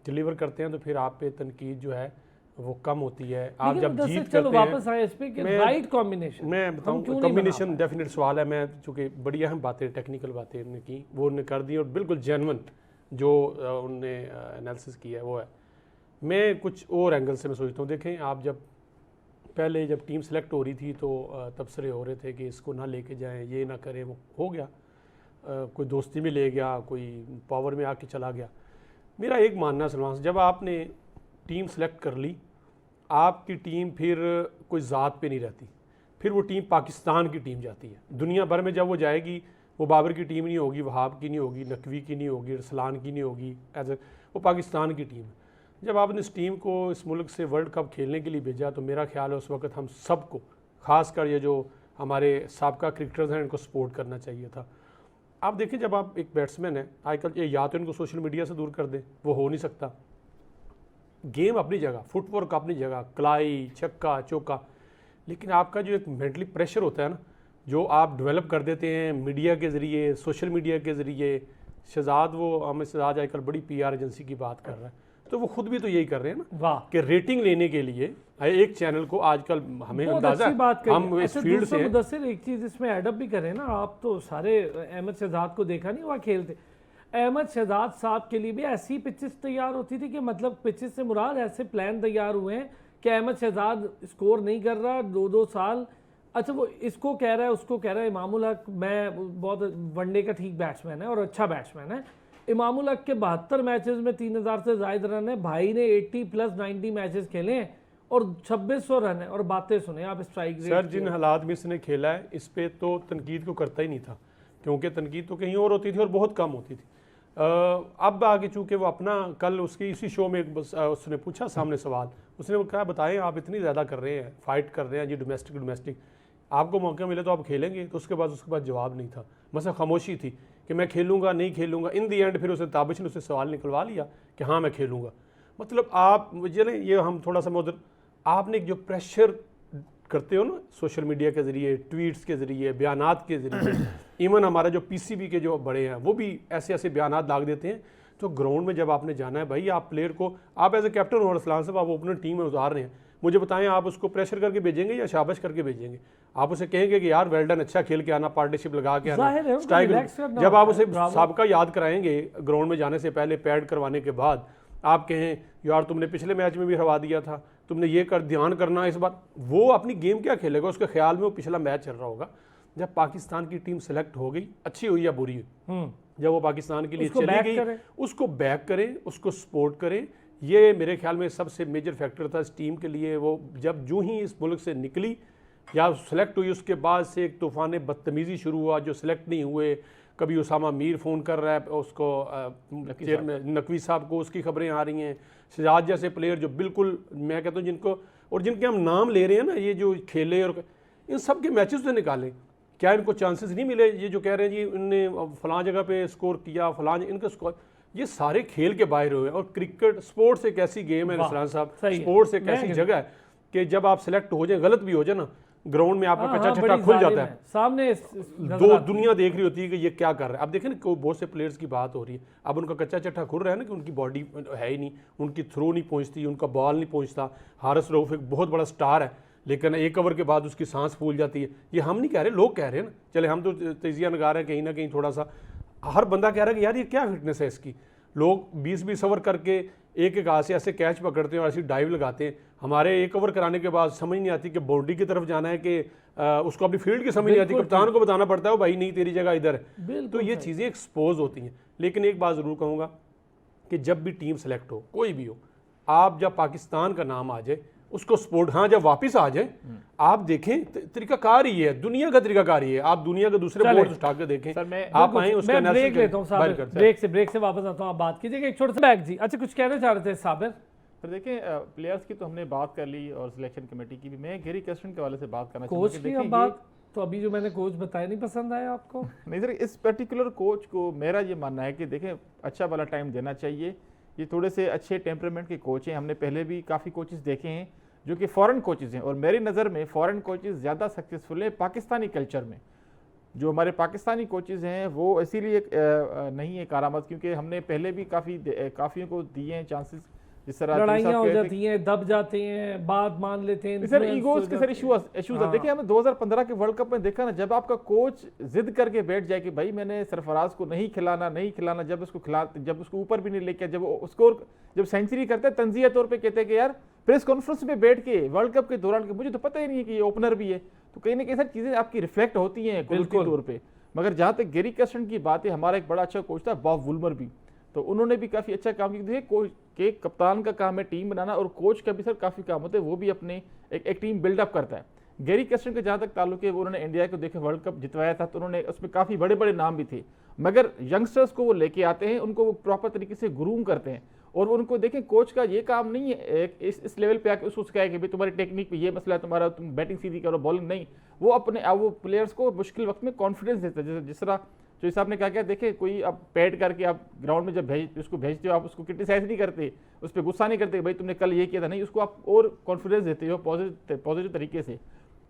Speaker 3: डिलीवर करते हैं, तो फिर आप पे तनकीद जो है वो कम होती है। आप जब जीत करते
Speaker 1: वापस आए इस पे कि राइट कॉम्बिनेशन,
Speaker 3: मैं बताऊं, कॉम्बिनेशन डेफिनेट सवाल है। मैं चूँकि बड़ी अहम बातें, टेक्निकल बातें उन्होंने की, वो उन्होंने कर दी और बिल्कुल जेन्युइन जो उन्होंने एनालिसिस किया है वो है। मैं कुछ और एंगल से मैं सोचता हूँ, देखें आप जब टीम सेलेक्ट हो रही थी तो तबसरे हो रहे थे कि इसको ना लेके जाएं, ये ना करें, वो हो गया। कोई दोस्ती में ले गया, कोई पावर में आके चला गया। मेरा एक मानना सलमान, जब आपने टीम सेलेक्ट कर ली, आपकी टीम फिर कोई ज़ात पे नहीं रहती, फिर वो टीम पाकिस्तान की टीम जाती है। दुनिया भर में जब वो जाएगी, वो बाबर की टीम नहीं होगी, वहाब की नहीं होगी, नकवी की नहीं होगी, रसलान की नहीं होगी, वो पाकिस्तान की टीम है। जब आपने इस टीम को इस मुल्क से वर्ल्ड कप खेलने के लिए भेजा, तो मेरा ख्याल है उस वक्त हम सबको, ख़ासकर ये जो हमारे साबका क्रिकेटर्स हैं, इनको सपोर्ट करना चाहिए था। आप देखें, जब आप एक बैट्समैन है, आजकल ये या तो इनको सोशल मीडिया से दूर कर दें, वो हो नहीं सकता। गेम अपनी जगह, फुटवर्क अपनी जगह, कलाई, छक्का, चौका, लेकिन आपका जो एक मेंटली प्रेशर होता है ना, जो आप डेवलप कर देते हैं मीडिया के ज़रिए, सोशल मीडिया के ज़रिए। शहजाद, वो हमें शहजाद आजकल बड़ी PR एजेंसी की बात कर रहा है, तो वो खुद भी तो यही कर रहे हैं ना, वाह, कि रेटिंग लेने के लिए एक चैनल को आजकल हमें अंदाजा, हम इस फील्ड से
Speaker 1: मुदस्सिर एक चीज़ इसमें एडअप भी करें ना, आप तो सारे अहमद शहजाद को देखा नहीं वहाँ खेलते। अहमद शहजाद साहब के लिए भी ऐसी पिचेस तैयार होती थी कि मतलब पिचेस से मुराद ऐसे प्लान तैयार हुए हैं कि अहमद शहजाद स्कोर नहीं कर रहा 2-2 साल। अच्छा, वो इसको कह रहा है, उसको कह रहा है। इमामुल हक, मैं बहुत वनडे का ठीक बैट्समैन है और अच्छा बैट्समैन है। इमामुल हक के 72 मैचेस में 3000 से ज़ायद रन है। भाई ने 80+90 मैचेस खेले हैं और 2600 रन है, और बातें सुने आप स्ट्राइक रेट।
Speaker 3: सर, जिन हालात में इसने खेला है, इस पे तो तनकीद को करता ही नहीं था, क्योंकि तनकीद तो कहीं और होती थी और बहुत कम होती थी। अब आगे चूँकि वो अपना, कल उसकी इसी शो में उसने पूछा सामने सवाल, उसने कहा बताएं आप इतनी ज़्यादा कर रहे हैं, फाइट कर रहे हैं जी, डोमेस्टिक, आपको मौका मिले तो आप खेलेंगे? तो उसके पास जवाब नहीं था, बस खामोशी थी कि मैं खेलूंगा नहीं खेलूंगा। इन दी एंड फिर उसने ताबिश ने उससे सवाल निकलवा लिया कि हाँ मैं खेलूंगा। मतलब आप चलें, ये हम थोड़ा सा उधर, आपने जो प्रेशर करते हो ना सोशल मीडिया के ज़रिए, ट्वीट्स के ज़रिए, बयानात के ज़रिए, इवन हमारा जो PCB के जो बड़े हैं वो भी ऐसे ऐसे बयानात दाग देते हैं तो ग्राउंड में जब आपने जाना है भाई, आप प्लेयर को, आप एज ए कैप्टन हो अरसलान साहब, आप ओपनर टीम में उतार रहे हैं, मुझे बताएं आप उसको प्रेशर करके भेजेंगे या शाबाश करके भेजेंगे? आप उसे कहेंगे कि यार वेल डन, अच्छा खेल के आना, पार्टनरशिप लगा के
Speaker 1: जाहिर है
Speaker 3: आना,
Speaker 1: उनको
Speaker 3: स्ट्राइक।
Speaker 1: relax करना
Speaker 3: जब आप
Speaker 1: होता
Speaker 3: उसे
Speaker 1: है,
Speaker 3: सबका याद कराएंगे ग्राउंड में जाने से पहले, पैड करवाने के बाद, आप कहें यार तुमने पिछले मैच में भी हरवा दिया था, तुमने ये कर, ध्यान करना इस बार, वो अपनी गेम क्या खेलेगा? उसके ख्याल में वो पिछला मैच चल रहा होगा। जब पाकिस्तान की टीम सेलेक्ट हो गई, अच्छी हुई या बुरी हुई, जब वो पाकिस्तान के लिए
Speaker 1: उसको
Speaker 3: चली
Speaker 1: back
Speaker 3: गई,
Speaker 1: करें।
Speaker 3: उसको बैक करें, उसको सपोर्ट करें। ये मेरे ख्याल में सबसे मेजर फैक्टर था इस टीम के लिए। वो जब जूं ही इस मुल्क से निकली या सेलेक्ट हुई, उसके बाद से एक तूफान बदतमीज़ी शुरू हुआ। जो सेलेक्ट नहीं हुए, कभी उसामा मीर फ़ोन कर रहा है उसको, चेयरमैन नकवी साहब को, उसकी खबरें आ रही हैं। शहजाद जैसे प्लेयर जो बिल्कुल, मैं कहता हूँ जिनको, और जिनके हम नाम ले रहे हैं ना, ये जो खेले और इन सब के मैचेस तो निकालें, क्या इनको चांसेस नहीं मिले? ये जो कह रहे हैं जी इनने फलां जगह पे स्कोर किया, फलां इनका स्कोर, ये सारे खेल के बाहर हुए। और क्रिकेट स्पोर्ट्स एक ऐसी गेम है रसलान साहब, स्पोर्ट्स एक ऐसी जगह है कि जब आप सिलेक्ट हो जाए, गलत भी हो जाए ना, ग्राउंड में आपका कच्चा छट्टा खुल जाता है,
Speaker 1: सामने
Speaker 3: दो दुनिया देख रही होती है कि ये क्या कर रहा है। अब देखें ना, बहुत से प्लेयर्स की बात हो रही है, अब उनका कच्चा छट्टा खुल रहा है ना कि उनकी बॉडी है ही नहीं, उनकी थ्रो नहीं पहुंचती, उनका बॉल नहीं पहुंचता। हारिस रऊफ एक बहुत बड़ा स्टार है, लेकिन एक ओवर के बाद उसकी सांस फूल जाती है। ये हम नहीं कह रहे, लोग कह रहे हैं ना, चले हम तो तेजिया लगा रहे हैं कहीं ना कहीं, थोड़ा सा हर बंदा कह रहा है कि यार ये क्या फिटनेस है इसकी। लोग 20-20 ओवर करके एक एक हाथ से ऐसे कैच पकड़ते हैं और ऐसी डाइव लगाते हैं। हमारे एक ओवर कराने के बाद समझ नहीं आती कि बाउंड्री की तरफ जाना है कि उसको अपनी फील्ड की समझ नहीं आती, कप्तान को बताना पड़ता है भाई नहीं तेरी जगह इधर है। तो ये चीज़ें एक्सपोज होती हैं। लेकिन एक बात ज़रूर कहूँगा कि जब भी टीम सेलेक्ट हो, कोई भी हो, आप जब पाकिस्तान का नाम आ जाए उसको सपोर्ट, हाँ जब वापस आ जाए आप देखें तरीकाकार ही है, दुनिया का तरीकाकार ही है। आप दुनिया के दूसरे बोर्ड उठा के देखें, आप आए उसका
Speaker 1: ब्रेक लेता हूँ साबिर, ब्रेक से वापस आता हूँ, आप बात कीजिएगा एक छोटा सा बैग जी। अच्छा कुछ कहना चाह रहे थे साबिर?
Speaker 4: फिर देखें प्लेयर्स की तो हमने बात कर ली और सिलेक्शन कमेटी की भी। मैं गैरी कर्स्टन के वाले से बात करना चाहूँगा।
Speaker 1: कोच की हम बात, तो अभी जो मैंने कोच बताया नहीं पसंद आया आपको?
Speaker 4: नहीं सर, इस पर्टिकुलर कोच को मेरा ये मानना है कि देखें अच्छा वाला टाइम देना चाहिए। ये थोड़े से अच्छे टेम्परामेंट के कोच हैं, हमने पहले भी काफ़ी कोचेस देखे हैं जो कि फ़ॉरेन कोचेस हैं, और मेरी नज़र में फ़ॉरेन कोचेस ज़्यादा सक्सेसफुल हैं पाकिस्तानी कल्चर में। जो हमारे पाकिस्तानी कोचेस हैं वो इसीलिए नहीं है कारामद, क्योंकि हमने पहले भी काफ़ियों को दिए हैं चांसेस। जिस तरह
Speaker 1: लड़ाइयाँ हो जाती हैं, दब जाते हैं, बात मान लेते हैं,
Speaker 4: सर ईगोज के सर इश्यूज है। देखिए हमने 2015 के वर्ल्ड कप में देखा ना, जब आपका कोच जिद करके बैठ जाए कि भाई मैंने सरफराज को नहीं खिलाना, जब उसको ऊपर भी नहीं लेके, जब सेंचुरी करता है तंजिया तौर पे कहते हैं कि यार प्रेस कॉन्फ्रेंस में बैठ के वर्ल्ड कप के दौरान, मुझे तो पता ही नहीं है कि ये ओपनर भी है। तो कहीं ना कहीं सर चीजें आपकी रिफ्लेक्ट होती हैं कुदरती तौर पे। मगर जहां तक गैरी कर्स्टन की बात है, हमारा एक बड़ा अच्छा कोच था बॉब वुल्मर भी, तो उन्होंने भी काफ़ी अच्छा काम किया। कोच के कप्तान का काम है टीम बनाना, और कोच का भी सर काफ़ी काम होता है, वो भी अपने एक टीम बिल्डअप करता है। गैरी कर्स्टन के जहाँ तक ताल्लुक है, वो उन्होंने इंडिया को देखे वर्ल्ड कप जितवाया था, तो उन्होंने उसमें काफ़ी बड़े बड़े नाम भी थे। मगर यंगस्टर्स को वो लेके आते हैं, उनको वो प्रॉपर तरीके से ग्रूम करते हैं, और उनको देखें कोच का ये काम नहीं है इस लेवल पे आके उसको कहे कि भाई तुम्हारी टेक्निक पे ये मसला है, तुम्हारा तुम बैटिंग सीधी करो, बॉलिंग नहीं। वो प्लेयर्स को मुश्किल वक्त में कॉन्फिडेंस देता है। जिस तरह जो साहब ने कहा, देखे कोई आप पैड करके आप ग्राउंड में जब उसको भेजते हो, आप उसको क्रिटिसाइज नहीं करते, उस पर गुस्सा नहीं करते भाई तुमने कल ये किया था, नहीं, उसको आप और कॉन्फिडेंस देते हो पॉजिटिव तरीके से।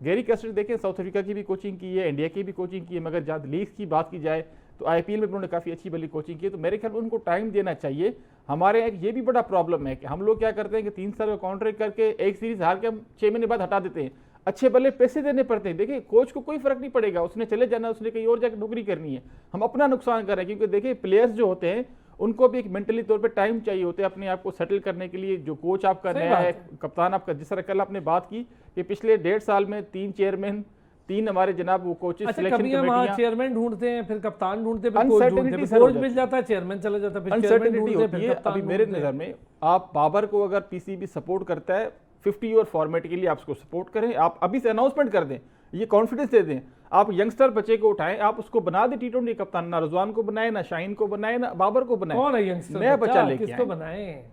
Speaker 4: गैरी कर्स्टन देखें साउथ अफ्रीका की भी कोचिंग की है, इंडिया की भी कोचिंग की है, मगर जहाँ लीग्स की बात की जाए तो IPL में उन्होंने काफ़ी अच्छी भली कोचिंग की है। तो मेरे ख्याल में उनको टाइम देना चाहिए। हमारे एक ये भी बड़ा प्रॉब्लम है कि हम लोग क्या करते हैं कि 3 साल का कॉन्ट्रैक्ट करके एक सीरीज हार के हम 6 महीने बाद हटा देते हैं। अच्छे बल्ले पैसे देने पड़ते हैं। देखिए कोच को कोई फर्क नहीं पड़ेगा, उसने चले जाना, उसने कहीं और जाकर नौकरी करनी है। हम अपना नुकसान कर रहे हैं, क्योंकि देखिए प्लेयर्स जो होते हैं उनको भी एक मेंटली तौर पे टाइम चाहिए होता है अपने आप को सेटल करने के लिए। जो कोच आपका नया है, कप्तान आपका, जिस तरह कल आपने बात की कि पिछले 1.5 साल में 3 चेयरमैन, 3 हमारे जनाब वो कोचेस सिलेक्शन कमेटियां,
Speaker 1: चेयरमैन ढूंढते हैं, फिर कप्तान ढूंढते हैं, फिर कोच ढूंढते हैं, कोच मिल जाता है, चेयरमैन चला जाता है, फिर
Speaker 4: अनसर्टेनिटी होती है। अभी मेरे नज़र में आप बाबर को अगर PCB सपोर्ट करता है 50 ओवर फॉर्मेट के लिए, आप उसको सपोर्ट करें, आप अभी से अनाउंसमेंट कर दें, ये कॉन्फिडेंस दे दें। आप यंगस्टर बच्चे को उठाएं, आप उसको बना दें T20 कप्तान। ना रजवान को बनाए, ना शाहीन को बनाए, ना बाबर को बनाए,
Speaker 1: कौन है यंगस्टर
Speaker 4: नया बच्चा लेके
Speaker 1: किसको बनाए।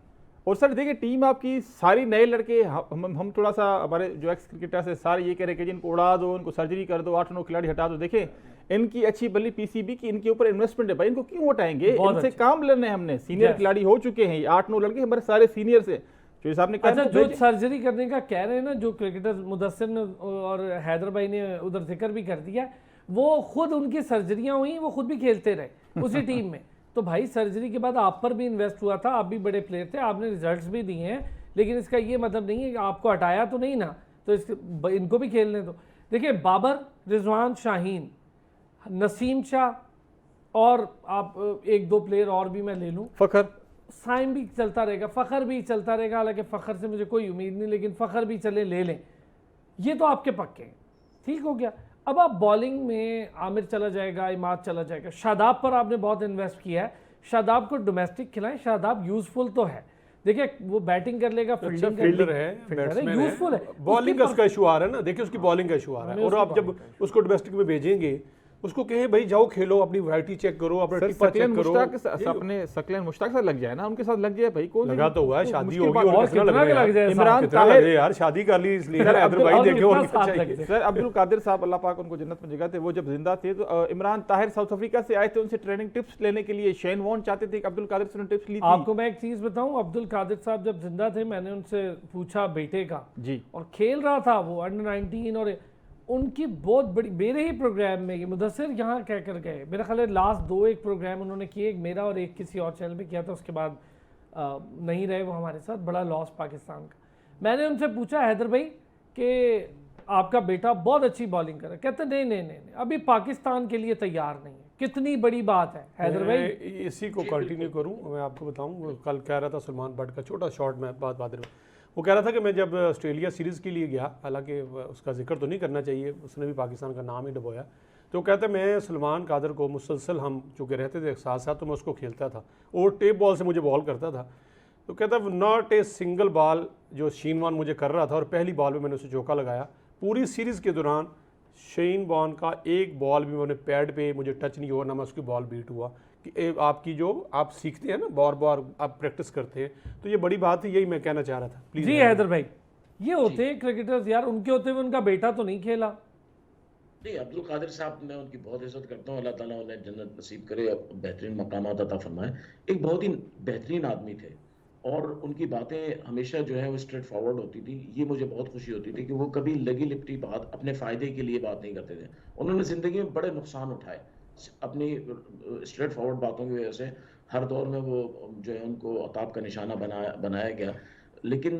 Speaker 4: और सर देखिए टीम आपकी सारी नए लड़के, हम थोड़ा सा हमारे जो एक्स क्रिकेटर से सारे ये कह रहे कि जिनको उड़ा दो, उनको सर्जरी कर दो, 8-9 खिलाड़ी हटा दो। देखें इनकी अच्छी बल्ली PCB की, इनके ऊपर इन्वेस्टमेंट है भाई, इनको क्यों हटाएंगे? इनसे काम लेने हमने, सीनियर खिलाड़ी हो चुके हैं 8-9 लड़के हमारे सारे सीनियर से। जो साहब ने कहा,
Speaker 1: अच्छा जो सर्जरी करने का कह रहे हैं ना, जो क्रिकेटर मुदस्सिर और हैदर भाई ने उधर जिक्र भी कर दिया, वो खुद उनकी सर्जरियां हुई, वो खुद भी खेलते रहे उसी टीम में, तो भाई सर्जरी के बाद आप पर भी इन्वेस्ट हुआ था, आप भी बड़े प्लेयर थे, आपने रिजल्ट्स भी दिए हैं, लेकिन इसका ये मतलब नहीं है कि आपको हटाया तो नहीं ना, तो इनको भी खेलने दो। देखिए बाबर, रिजवान, शाहीन, नसीम शाह और आप एक दो प्लेयर और भी मैं ले लूँ,
Speaker 4: फखर,
Speaker 1: साइम भी चलता रहेगा, फ़खर भी चलता रहेगा, हालांकि फ़खर से मुझे कोई उम्मीद नहीं, लेकिन फ़खर भी चले ले लें, ये तो आपके पक्के हैं, ठीक हो गया। अब आप बॉलिंग में आमिर चला जाएगा, इमाद चला जाएगा, शादाब पर आपने बहुत इन्वेस्ट किया है, शादाब को डोमेस्टिक खिलाएं, शादाब यूजफुल तो है, देखिए वो बैटिंग कर लेगा, फील्डिंग
Speaker 3: फील्डर है, बैट्समैन है,
Speaker 1: यूजफुल है,
Speaker 3: बॉलिंग का उसका इशू आ रहा है ना, देखिए उसकी बॉलिंग का इशू आ रहा है। और आप जब उसको डोमेस्टिक में भेजेंगे, उसको कहें भाई जाओ खेलो, अपनी वैरायटी चेक करो, अपना टिप्पा चेक करो।
Speaker 4: अपने सकलेन मुश्ताक से लग जाए ना, उनके साथ लग जाए भाई, कौन
Speaker 3: लगा तो हुआ है, शादी होगी
Speaker 1: और
Speaker 3: और
Speaker 1: कितना लग जाए,
Speaker 4: इमरान
Speaker 3: कितना
Speaker 4: ताहिर,
Speaker 3: लगे यार, शादी कर ली इसलिए हैदर भाई देखे और क्या चाहिए।
Speaker 4: सर अब्दुल कादिर साहब अल्लाह पाक उनको जन्नत में जगह थे, वो जब जिंदा थे तो इमरान ताहिर साउथ अफ्रीका से आए थे, उनसे ट्रेनिंग टिप्स लेने के लिए शेन वॉर्न चाहते थे कि अब्दुल कादिर से टिप्स ली थी।
Speaker 1: आपको मैं एक चीज बताऊं, अब्दुल कादिर साहब जब जिंदा थे मैंने उनसे पूछा बेटे का
Speaker 4: जी,
Speaker 1: और खेल रहा था वो अंडर 19, और उनकी बहुत बड़ी, मेरे ही प्रोग्राम में ये मुदस्सिर यहाँ कह कर गए, मेरा ख्याल है लास्ट 2 प्रोग्राम उन्होंने किए, एक मेरा और एक किसी और चैनल पे किया था, उसके बाद नहीं रहे वो हमारे साथ, बड़ा लॉस पाकिस्तान का। मैंने उनसे पूछा हैदर भाई कि आपका बेटा बहुत अच्छी बॉलिंग कर रहा है, कहते नहीं नहीं नहीं नहीं अभी पाकिस्तान के लिए तैयार नहीं है। कितनी बड़ी बात है हैदर भाई।
Speaker 3: इसी को कंटिन्यू करूं, मैं आपको बताऊं, कल कह रहा था सलमान बट का छोटा शॉर्ट में बात वो कह रहा था कि मैं जब ऑस्ट्रेलिया सीरीज़ के लिए गया, हालांकि उसका जिक्र तो नहीं करना चाहिए, उसने भी पाकिस्तान का नाम ही डुबोया, तो कहता है मैं सलमान कादर को मुसलसल, हम चूँकि रहते थे साथ साथ, तो मैं उसको खेलता था और टेप बॉल से मुझे बॉल करता था, तो कहता है नॉट ए सिंगल बॉल जो शेन वॉर्न मुझे कर रहा था, और पहली बॉल में मैंने उसे चौका लगाया। पूरी सीरीज़ के दौरान शेन वॉर्न का एक बॉल भी मैंने पैड पे मुझे टच नहीं हुआ, ना मैं उसकी बॉल बीट हुआ। कि आपकी जो आप सीखते हैं ना, बार बार आप प्रैक्टिस करते हैं, तो ये बड़ी बात है, यही मैं कहना चाह रहा था। प्लीज
Speaker 1: जी हैदर भाई, ये होते हैं क्रिकेटर्स यार, उनके होते हुए उनका बेटा तो नहीं खेला।
Speaker 2: नहीं, अब्दुल कादिर साहब मैं उनकी बहुत इज्जत करता हूँ, अल्लाह ताला उन्हें जन्नत नसीब करे, बेहतरीन मकामात अता फरमाए। एक बहुत ही बेहतरीन आदमी थे और उनकी बातें हमेशा जो है वो स्ट्रेट फॉरवर्ड होती थी। ये मुझे बहुत खुशी होती थी कि वो कभी लगी लिपटी बात, अपने फ़ायदे के लिए बात नहीं करते थे। उन्होंने ज़िंदगी में बड़े नुकसान उठाए अपनी स्ट्रेट फॉरवर्ड बातों की वजह से, हर दौर में वो जो है उनको अताब का निशाना बनाया गया। लेकिन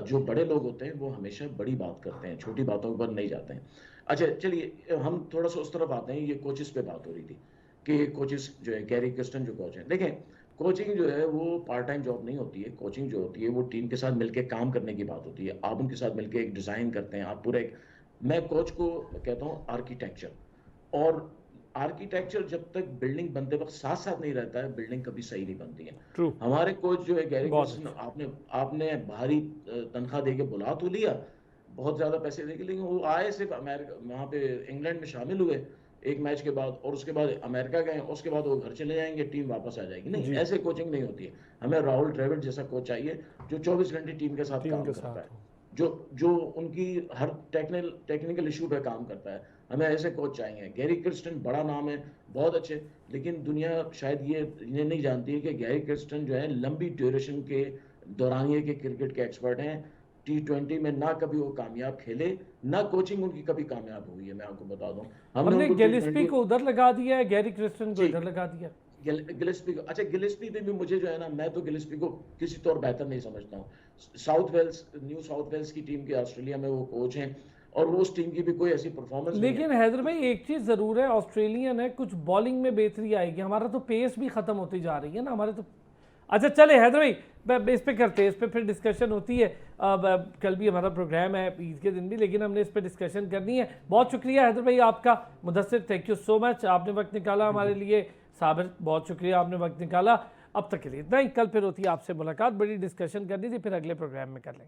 Speaker 2: जो बड़े लोग होते हैं वो हमेशा बड़ी बात करते हैं, छोटी बातों पर नहीं जाते हैं। अच्छा चलिए हम थोड़ा सा उस तरफ आते हैं। ये कोचेस पे बात हो रही थी कि कोचेस जो है, गैरी किर्स्टन जो कोच हैं, देखें कोचिंग जो है वो पार्ट टाइम जॉब नहीं होती है। कोचिंग जो होती है वो टीम के साथ मिलकर काम करने की बात होती है। आप उनके साथ मिलकर एक डिज़ाइन करते हैं, आप पूरा एक, मैं कोच को कहता हूँ आर्किटेक्चर, और आर्किटेक्चर जब तक बिल्डिंग बनते वक्त साथ साथ नहीं रहता है, बिल्डिंग कभी सही नहीं बनती है।
Speaker 3: True.
Speaker 2: हमारे कोच जो है गैरी किर्स्टन, आपने भारी तनख्वाह दे के बुला तो लिया, बहुत ज़्यादा पैसे दे के, लेकिन वो आए सिर्फ अमेरिका, वहाँ पे इंग्लैंड में शामिल हुए एक मैच के बाद, और उसके बाद अमेरिका गए, उसके बाद वो घर चले जाएंगे, टीम वापस आ जाएगी। नहीं, ऐसे कोचिंग नहीं होती है। हमें राहुल द्रविड़ जैसा कोच चाहिए जो 24 घंटे टीम के साथ काम करता है, जो उनकी हर टेक्निकल इशू पे काम करता है। हमें ऐसे कोच चाहिए। गैरी किर्स्टन बड़ा नाम है, बहुत अच्छे, लेकिन दुनिया शायद ये नहीं जानती है कि गैरी किर्स्टन जो है लंबी ड्यूरेशन के दौरानिए के क्रिकेट के एक्सपर्ट हैं। T20 में ना कभी वो कामयाब खेले, ना कोचिंग उनकी कभी कामयाब हुई है, मैं आपको बता दूं।
Speaker 1: हमने गिलेस्पी को उधर लगा दिया है, गैरी किर्स्टन को इधर लगा दिया।
Speaker 2: गिलेस्पी, अच्छा गिलेस्पी पे भी मुझे जो है ना, मैं तो गिलेस्पी को किसी तौर बेहतर नहीं समझता हूँ। न्यू साउथ वेल्स की टीम के ऑस्ट्रेलिया में वो कोच हैं, और वो उस टीम की भी कोई ऐसी परफॉर्मेंस नहीं है।
Speaker 1: लेकिन हैदर भाई एक चीज जरूर है, ऑस्ट्रेलियन है, कुछ बॉलिंग में बेहतरी आएगी। हमारा तो पेस भी खत्म होती जा रही है ना हमारे तो। अच्छा चले हैदर भाई, इस पे करते हैं, इस पे फिर डिस्कशन होती है। कल भी हमारा प्रोग्राम है, ईद के दिन भी, लेकिन हमने इस पे डिस्कशन करनी है। बहुत शुक्रिया हैदर भाई आपका। Mudassir, thank you so much, आपने वक्त निकाला हमारे लिए। साबिर, बहुत शुक्रिया, आपने वक्त निकाला। अब तक के लिए इतना ही, कल फिर होती है आपसे मुलाकात। बड़ी डिस्कशन करनी थी, फिर अगले प्रोग्राम में कर लेंगे।